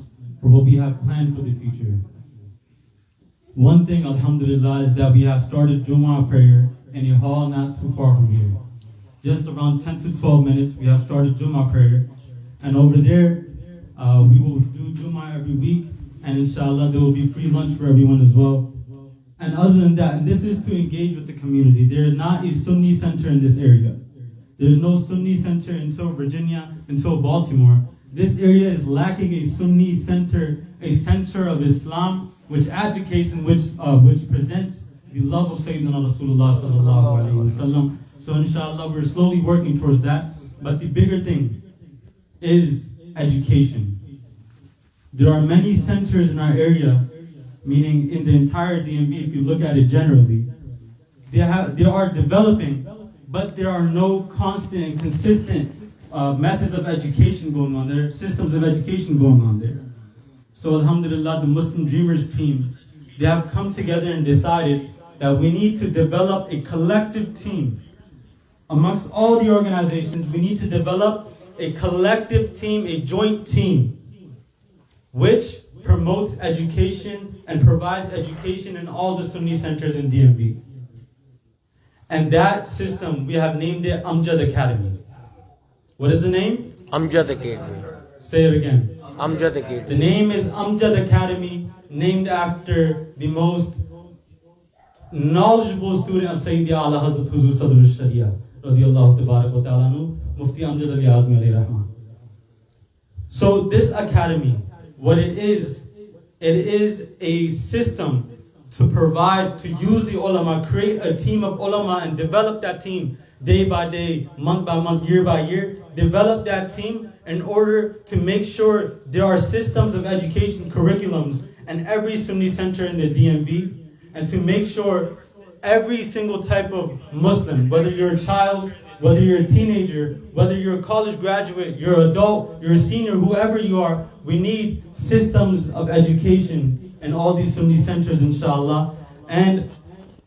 for what we have planned for the future. One thing, alhamdulillah, is that we have started Jummah prayer in a hall not too far from here. Just around 10 to 12 minutes, we have started Jummah prayer. And over there, we will do Jummah every week. And inshallah, there will be free lunch for everyone as well. And other than that, and this is to engage with the community. There is not a Sunni center in this area. There is no Sunni center until Virginia, until Baltimore. This area is lacking a Sunni center, a center of Islam, which advocates and which presents the love of Sayyidina Rasulullah sallallahu alaihi wasallam. So inshallah, we're slowly working towards that. But the bigger thing is education. There are many centers in our area, meaning in the entire DMV, if you look at it generally, they are developing, but there are no constant and consistent methods of education going on there, systems of education going on there. So alhamdulillah, the Muslim Dreamers team, they have come together and decided that we need to develop a collective team. Amongst all the organizations, we need to develop a collective team, a joint team, which promotes education and provides education in all the Sunni centers in DMV. And that system, we have named it Amjad Academy. What is the name? Amjad Academy. Say it again. Amjad Academy. The name is Amjad Academy, named after the most knowledgeable student of Sayyidi Ala Hazrat Huzur Sadr al-Sharia radiyallahu tabarak wa ta'ala anhu, Mufti Amjad Ali Azmi alayhi rahman. So this academy, what it is a system to provide, to use the ulama, create a team of ulama and develop that team day by day, month by month, year by year. Develop that team in order to make sure there are systems of education curriculums in every Sunni center in the DMV, and to make sure every single type of Muslim, whether you're a child, whether you're a teenager, whether you're a college graduate, you're an adult, you're a senior, whoever you are, we need systems of education in all these Sunni centers, inshallah. And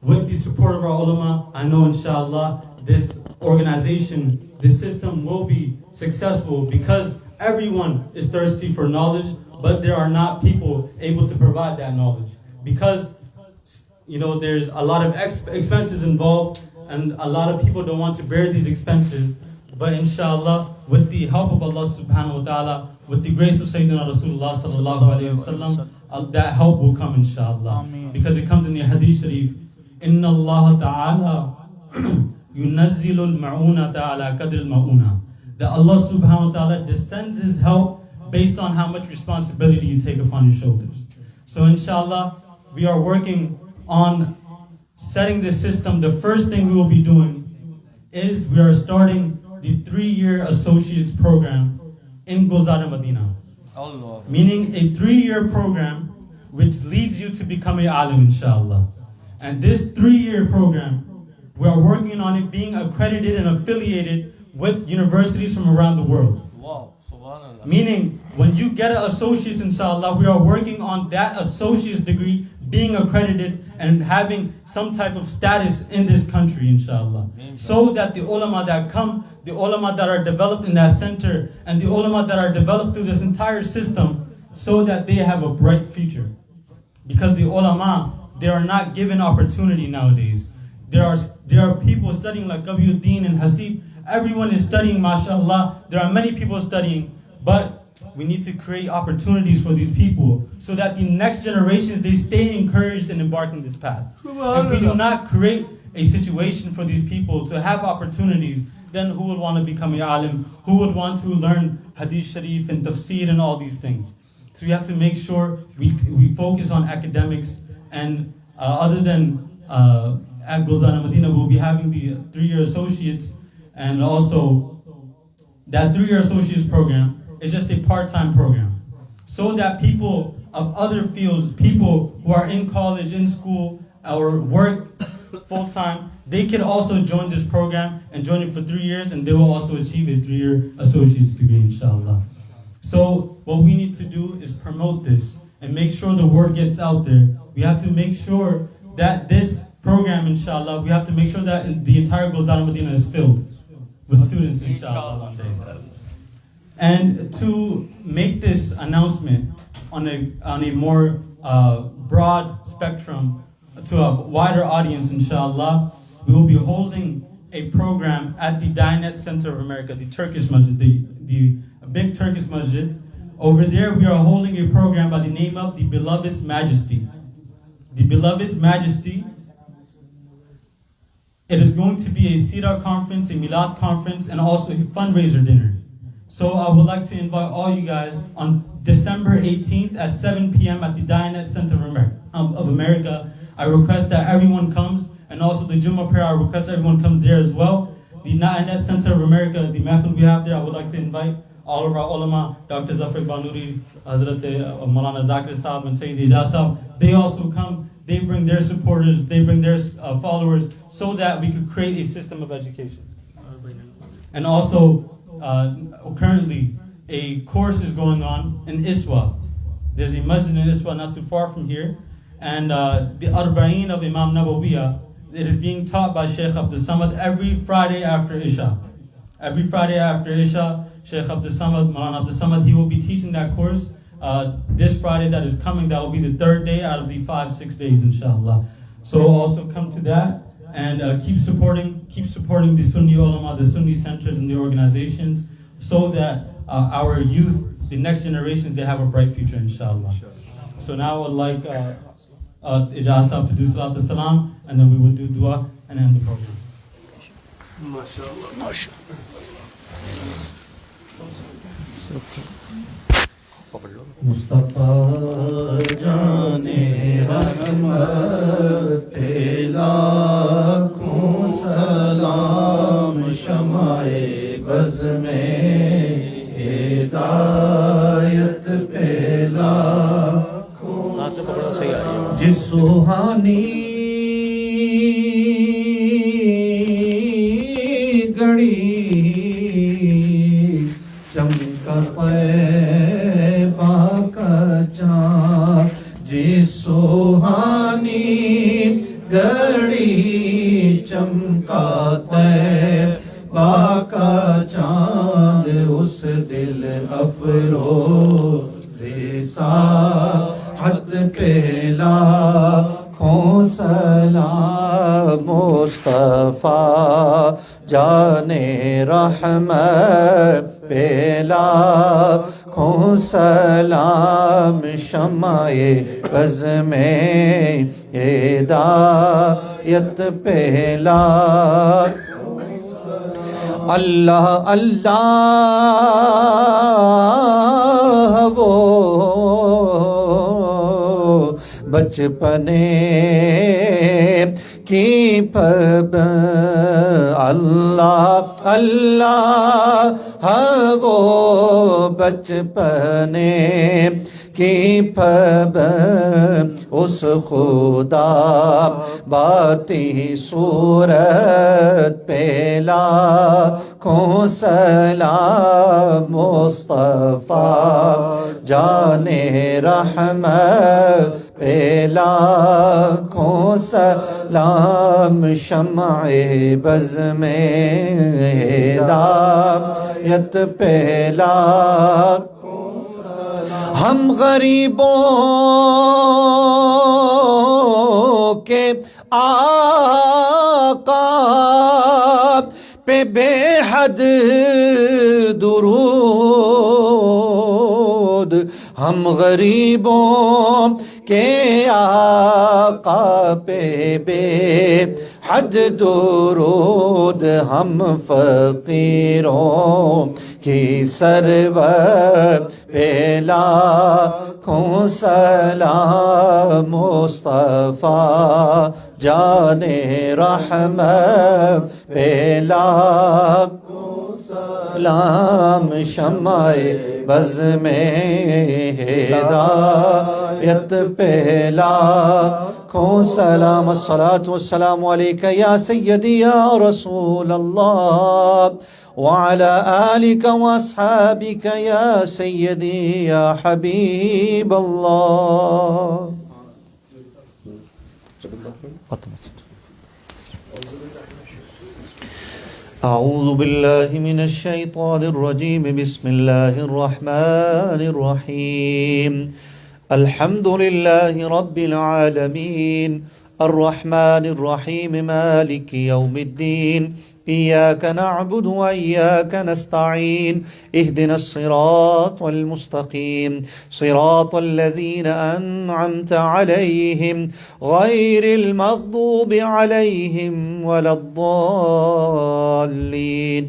with the support of our ulama, I know, inshallah, this organization, this system will be successful because everyone is thirsty for knowledge, but there are not people able to provide that knowledge. Because, there's a lot of expenses involved, and a lot of people don't want to bear these expenses. But inshallah, with the help of Allah subhanahu wa ta'ala, with the grace of Sayyidina Rasulullah sallallahu alayhi wa sallam, that help will come, inshallah. Because it comes in the Hadith Sharif, Inna Allah ta'ala yunazzilu al-ma'una ta'ala qadr al-ma'una. That Allah subhanahu wa ta'ala descends His help based on how much responsibility you take upon your shoulders. So inshallah, we are working on setting this system. The first thing we will be doing is we are starting the 3-year associates program in Gulzar Madina. Meaning a 3-year program which leads you to become a alim, inshallah. And this 3-year program, we are working on it being accredited and affiliated with universities from around the world. Wow, subhanallah. Meaning, when you get an associate's, inshallah, we are working on that associate's degree being accredited and having some type of status in this country, inshallah. So that the ulama that come, the ulama that are developed in that center, and the ulama that are developed through this entire system, so that they have a bright future. Because the ulama, they are not given opportunity nowadays. There are people studying like Qabiuddin and Hasib. Everyone is studying, mashallah. There are many people studying, but we need to create opportunities for these people so that the next generations, they stay encouraged and embark on this path. If we do not create a situation for these people to have opportunities, then who would want to become a alim? Who would want to learn hadith sharif and tafsir and all these things? So we have to make sure we focus on academics. And other than at Gulzana Medina, we'll be having the 3-year associates, and also that 3-year associates program is just a part-time program, so that people of other fields, people who are in college, in school, or work full-time, they can also join this program and join it for 3 years, and they will also achieve a 3-year associate's degree, inshallah. So what we need to do is promote this and make sure the word gets out there. We have to make sure that this program, inshallah, we have to make sure that the entire Gulzana Medina is filled with students, inshallah, one day. And to make this announcement on a more broad spectrum, to a wider audience, inshallah, we will be holding a program at the Diyanet Center of America, the Turkish Masjid, the big Turkish Masjid. Over there, we are holding a program by the name of the Beloved's Majesty. The Beloved's Majesty. It is going to be a Sira conference, a Milad conference, and also a fundraiser dinner. So I would like to invite all you guys on December 18th at 7 p.m. at the Diyanet Center of America. I request that everyone comes, and also the Jummah prayer, I request everyone comes there as well. The Diyanet Center of America, the mahfil we have there, I would like to invite all of our ulama, Dr. Zafar Banuri, Hazrat Maulana Zakir Saab, and Sayyid Ijaz Saab. They also come, they bring their supporters, they bring their followers, so that we could create a system of education. And also, currently, a course is going on in Iswa. There's a masjid in Iswa not too far from here. And the Arba'een of Imam Nawawiyah, it is being taught by Sheikh Abdul Samad every Friday after Isha. Every Friday after Isha, Sheikh Abdul Samad, Maulana Abdul Samad, he will be teaching that course. This Friday that is coming, that will be the 3rd day out of the 5-6 days, inshallah. So also come to that, and keep supporting the Sunni ulama, the Sunni centers and the organizations, so that our youth, the next generation, they have a bright future, inshallah. So now I would like Ijaz Saab to do Salat al-Salam, and then we will do dua and end the program. MashaAllah, MashaAllah. Mustafa Jane Rahmat pe lakhon salam, Shamae baz mein hidayat pe lakhon salam. Jis suhani gadi جس سوہانی گھڑی چمکا طیبہ کا چاند، اس دل افروز ساعت پہ لاکھوں سلام، مصطفیٰ جانے رحمت پہ لاکھوں سلام، شمع بز میں ہدایت پہ لاکھوں سلام۔ اللہ اللہ وہ بچپنے کی پب، اللہ اللہ وہ بچپنے کی پب، اس خدا باتی صورت پہ لاکھوں سلام، مصطفیٰ جانے رحمت پہ لاکھوں سلام، شمع بز میں ہدایت پہ لاکھوں سلام۔ ہم غریبوں کے آقا پہ بے حد درود درود ہم غریبوں کے آقا پہ بے حد درود ہم فقیروں کی سرور پہ لاکھوں سلام مصطفیٰ جان رحمت پہ لاکھوں سلام شمع بز میں ہدایت پہ لاکھوں سلام الصلاة والسلام علیکہ یا سیدی یا رسول اللہ وعلى آلك وأصحابك يا سيدي يا حبيب الله. أعوذ بالله من الشيطان الرجيم. بسم الله الرحمن الرحيم. الحمد لله رب العالمين الرحمن الرحيم مالك يوم الدين إياك نعبد وإياك نستعين اهدنا الصراط المستقيم صراط الذين أنعمت عليهم غير المغضوب عليهم ولا الضالين.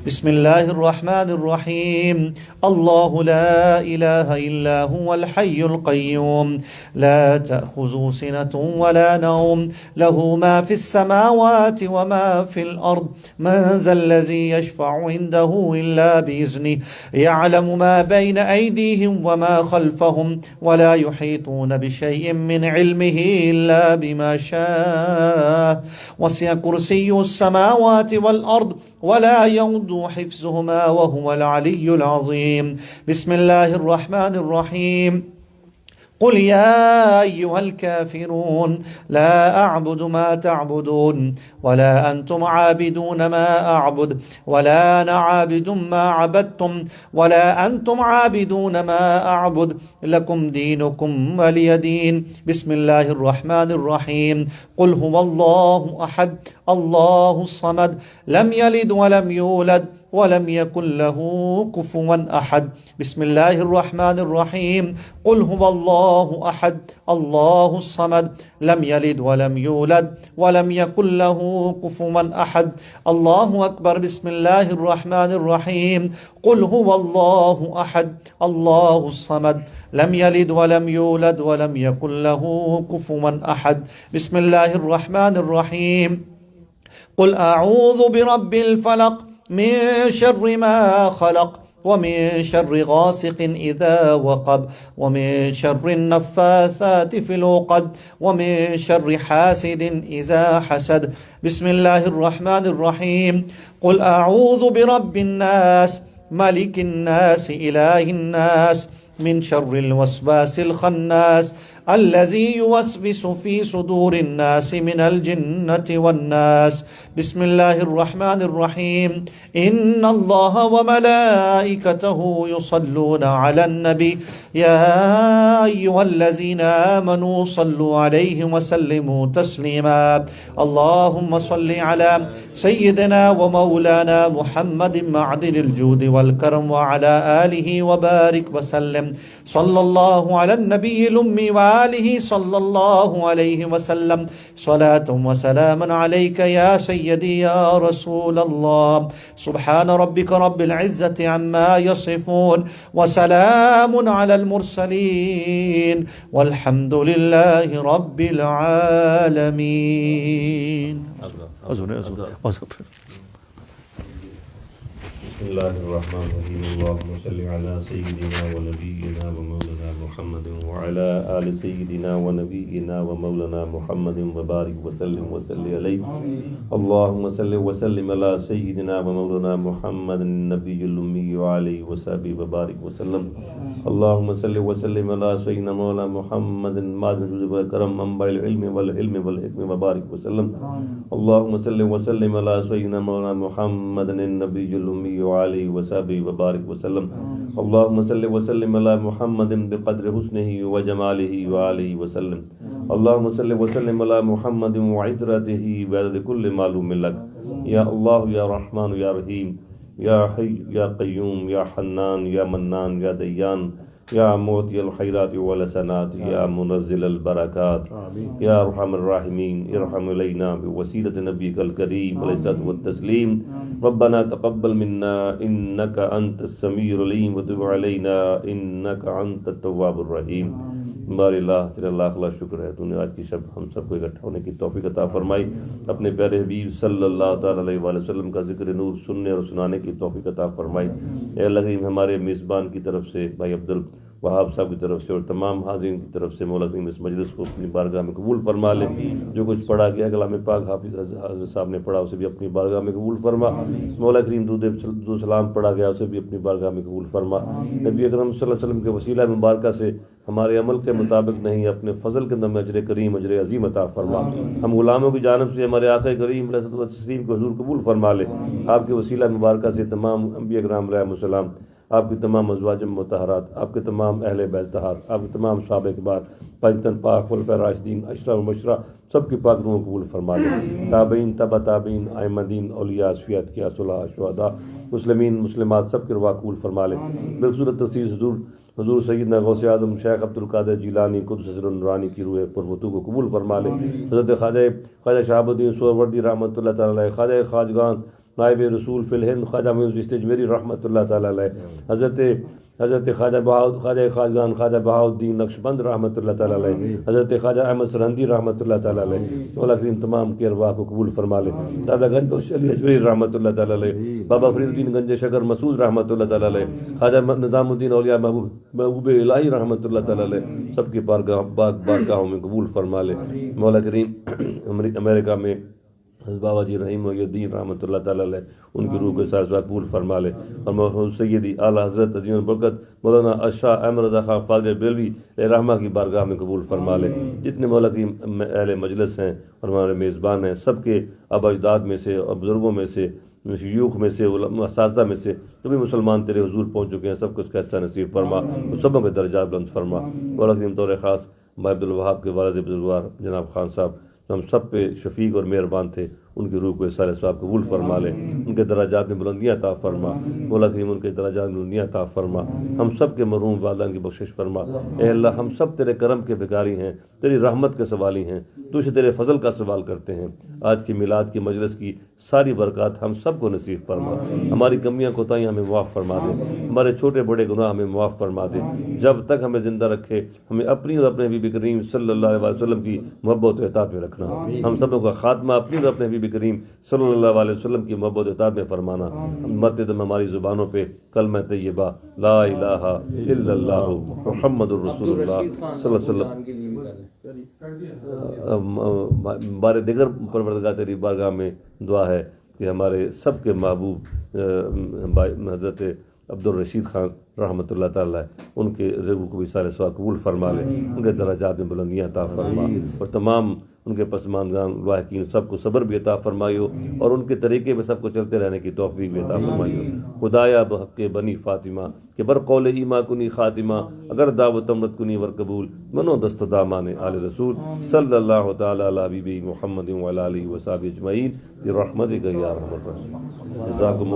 بسم الله الرحمن الرحيم. الله لا إله إلا هو الحي القيوم لا تأخذه سنة ولا نوم له ما في السماوات وما في الأرض من ذا الذي يشفع عنده إلا بإذنه يعلم ما بين أيديهم وما خلفهم ولا يحيطون بشيء من علمه إلا بما شاء وسع كرسي السماوات والأرض ولا يؤوده حفظهما وهو العلي العظيم. بسم الله الرحمن الرحيم. قل يا أيها الكافرون لا أعبد ما تعبدون ولا أنتم عابدون ما أعبد ولا أنا عابد ما عبدتم ولا أنتم عابدون ما أعبد لكم دينكم ولي دين. بسم الله الرحمن الرحيم. قل هو الله أحد الله الصمد لم يلد ولم يولد ولم يكن له كفوا أحد. بسم الله الرحمن الرحيم. قل هو الله أحد الله الصمد لم يلد ولم يولد ولم يكن له كفوا أحد. الله أكبر. بسم الله الرحمن الرحيم. قل هو الله أحد الله الصمد لم يلد ولم يولد ولم يكن له كفوا أحد. بسم الله الرحمن الرحيم. قل أعوذ برب الفلق من شر ما خلق ومن شر غاسق إذا وقب ومن شر النفاثات في العقد ومن شر حاسد إذا حسد. بسم الله الرحمن الرحيم. قل أعوذ برب الناس ملك الناس إله الناس من شر الوسواس الخناس الذي يوسوس في صدور الناس من الجنة والناس. بسم الله الرحمن الرحيم. إن الله وملائكته يصلون على النبي يا أيها الذين آمنوا صلوا عليه وسلموا تسليما. اللهم صل على سيدنا ومولانا محمد معدن الجود والكرم وعلى آله وبارك وسلم. صلى الله على النبي الأمي وآله صلى الله عليه وسلم. صلاة وسلام عليك يا سيدي يا رسول الله. سبحان ربك رب العزة عما يصفون وسلام على المرسلين والحمد لله رب العالمين. بسم الله الرحمن الرحيم. اللهم صل على سيدنا ونبينا ومولانا محمد وعلى آل سيدنا ونبينا ومولانا محمد وبارك وسلم عليه. اللهم صل وسلم على سيدنا ومولانا محمد النبي الأمي وعليه وصحبه وبارك وسلم. اللهم صل وسلم على سيدنا مولانا محمد مازن الكرم منبع العلم والحلم والحكم وبارك وسلم. اللهم صل وسلم على سيدنا مولانا محمد النبي الأمي وعليه وصحبه وبارك وسلم. اللهم صل وسلم على محمد بقدر حسنه وجماله وعليه وسلم. اللهم صل وسلم على محمد وعترته بعدد كل معلوم لك. يا الله يا رحمن يا رحيم يا حي يا قيوم يا حنان يا منان يا ديان یا موتی الخیرات والحسنات یا منزل البرکات یا ارحم الراحمین ارحم علینا بوسیلۃ نبیک الکریم علیہ الصلوۃ والتسلیم ربنا تقبل منا انک انت السمیع العلیم وتب علینا انک انت التواب الرحیم۔ بار اللہ تیرا لاکھ لاکھ شکر ہے تو نے آج کی شب ہم سب کو اکٹھا ہونے کی توفیق عطا فرمائی، اپنے پیارے حبیب صلی اللہ تعالیٰ علیہ وآلہ وسلم کا ذکر نور سننے اور سنانے کی توفیق عطا فرمائی۔ اے اللہ کریم ہمارے میزبان کی طرف سے بھائی عبدالوہاب صاحب کی طرف سے اور تمام حاضرین کی طرف سے مولا کریم اس مجلس کو اپنی بارگاہ میں قبول فرما لے، جو کچھ پڑھا گیا کلام پاک حافظ حضرت صاحب نے پڑھا اسے بھی اپنی بارگاہ میں قبول فرما، مولا کریم درود سلام پڑھا گیا اسے بھی اپنی بارگاہ میں قبول فرما۔ نبی اکرم صلی اللہ علیہ وسلم کے وسیلہ مبارکہ سے ہمارے عمل کے مطابق نہیں اپنے فضل کے اندر اجر کریم اجر عظیم عطا فرما، ہم غلاموں کی جانب سے ہمارے آقا کریم علیہ الصلوۃ والتسلیم کو حضور قبول فرما لے، آپ کے وسیلہ مبارکہ سے تمام انبیاء کرام علیہم السلام، آپ کی تمام ازواج مطہرات، آپ کے تمام اہل بیت طاہرات، آپ کے تمام صحابہ کبار، پنجتن پاک خلفاء راشدین اشرا و مشرا سب کی پاک روحوں قبول فرما لے، تابعین تبع تابعین ائمہ دین اولیاء اصفیاء کیا صلحاء شہداء مسلمین مسلمات سب کے روا قبول فرما لے، بالخصوص تفسیر حضور سیدنا غوث اعظم شیخ عبدالقادر جیلانی قدس سر النورانی کی روح پرفتو کو قبول فرما لے، حضرت خواجہ شہاب الدین سہروردی رحمۃ اللہ تعالیٰ علیہ، خواجہ خواجگان نائب رسول فی الہند خواجہ معین الدین اجمیری رحمۃ اللہ تعالیٰ علیہ، حضرت خواجہ خواجگان خواجہ بہاؤالدین نقشبند رحمۃ اللہ تعالیٰ علیہ، حضرت خواجہ احمد سرہندی رحمۃ اللہ تعالیٰ علیہ، مولا کریم تمام کے ارواح کو قبول فرما لے، دادا گنج بخش علی اجمیری رحمۃ اللہ تعالیٰ علیہ، بابا فرید الدین گنج شکر مسعود رحمۃ اللہ تعالیٰ علیہ، خواجہ نظام الدین اولیاء محبوب الہی رحمۃ اللہ تعالیٰ علیہ، سب کی بارگاہوں میں قبول فرما لے، مولا کریم امریکہ میں حضرت بابا جی رحیم الدین رحمۃ اللہ تعالیٰ علیہ ان کی روح کو ساتھ قبول فرما لے، اور سیدی اعلیٰ حضرت عظیم البرکت مولانا اشاہ احمد رضا خان فاضل بریلوی رحمہ کی بارگاہ میں قبول فرما لے، جتنے مولا کی اہل مجلس ہیں اور ہمارے میزبان ہیں سب کے آبا اجداد میں سے اور بزرگوں میں سے شیوخ میں سے اساتذہ میں سے جو بھی مسلمان تیرے حضور پہنچ چکے ہیں سب کو اس کا حصہ نصیب فرما، سبوں کے درجات بلند فرما، مولا کریم طور خاص بھائی عبدالوہاب کے والد بزرگوار جناب خان صاحب ہم سب پہ شفیق اور مہربان تھے، ان کی روح کو اصالہ ثواب قبول فرما لے، ان کے درجات میں بلندیاں عطا فرما، مولا کریم ان کے درجات میں بلندیاں عطا فرما، ہم سب کے مرحوم والدین کی بخشش فرما، اے اللہ ہم سب تیرے کرم کے بھکاری ہیں، تیری رحمت کے سوالی ہیں، تو سے تیرے فضل کا سوال کرتے ہیں، آج کی میلاد کی مجلس کی ساری برکات ہم سب کو نصیب فرما، ہماری کمیاں کوتاہیاں ہمیں معاف فرما دے، ہمارے چھوٹے بڑے گناہ ہمیں معاف فرما دے، جب تک ہمیں زندہ رکھے ہمیں اپنی اور اپنے حبیب کریم صلی اللہ علیہ وسلم کی محبت و اطاعت میں رکھنا، ہم سبوں کا خاتمہ اپنی اور اپنے حبیب کریم صلی اللہ علیہ وسلم کی محبت و اطاعت میں فرمانا، مرتے دم ہماری زبانوں پہ کلمہ طیبہ لا الہ الا اللہ محمد الرسول اللہ صلی اللہ علیہ وسلم۔ بارے دیگر پروردگار تیری بارگاہ میں دعا ہے کہ ہمارے سب کے محبوب حضرت عبدالرشید خان رحمۃ اللہ تعالیٰ ان کے روح کو بھی سارے ثواب قبول فرما لے، ان کے درجات میں بلندیاں عطا فرما، اور تمام ان کے پسماندگان واحقین سب کو صبر بھی عطا فرمائیو، اور ان کے طریقے میں سب کو چلتے رہنے کی توفیق بھی عطا فرمائیو۔ خدایا بحق بنی فاطمہ کہ بر قول ایما کنی خاتمہ، اگر دعوت امرت کنی ور قبول، منو دست دامان آل رسول صلی اللہ تعالیٰ علی حبیبی محمد وعلی آلہ وصحبہ اجمعین برحمتک یا ارحم الراحمین۔ جزاکم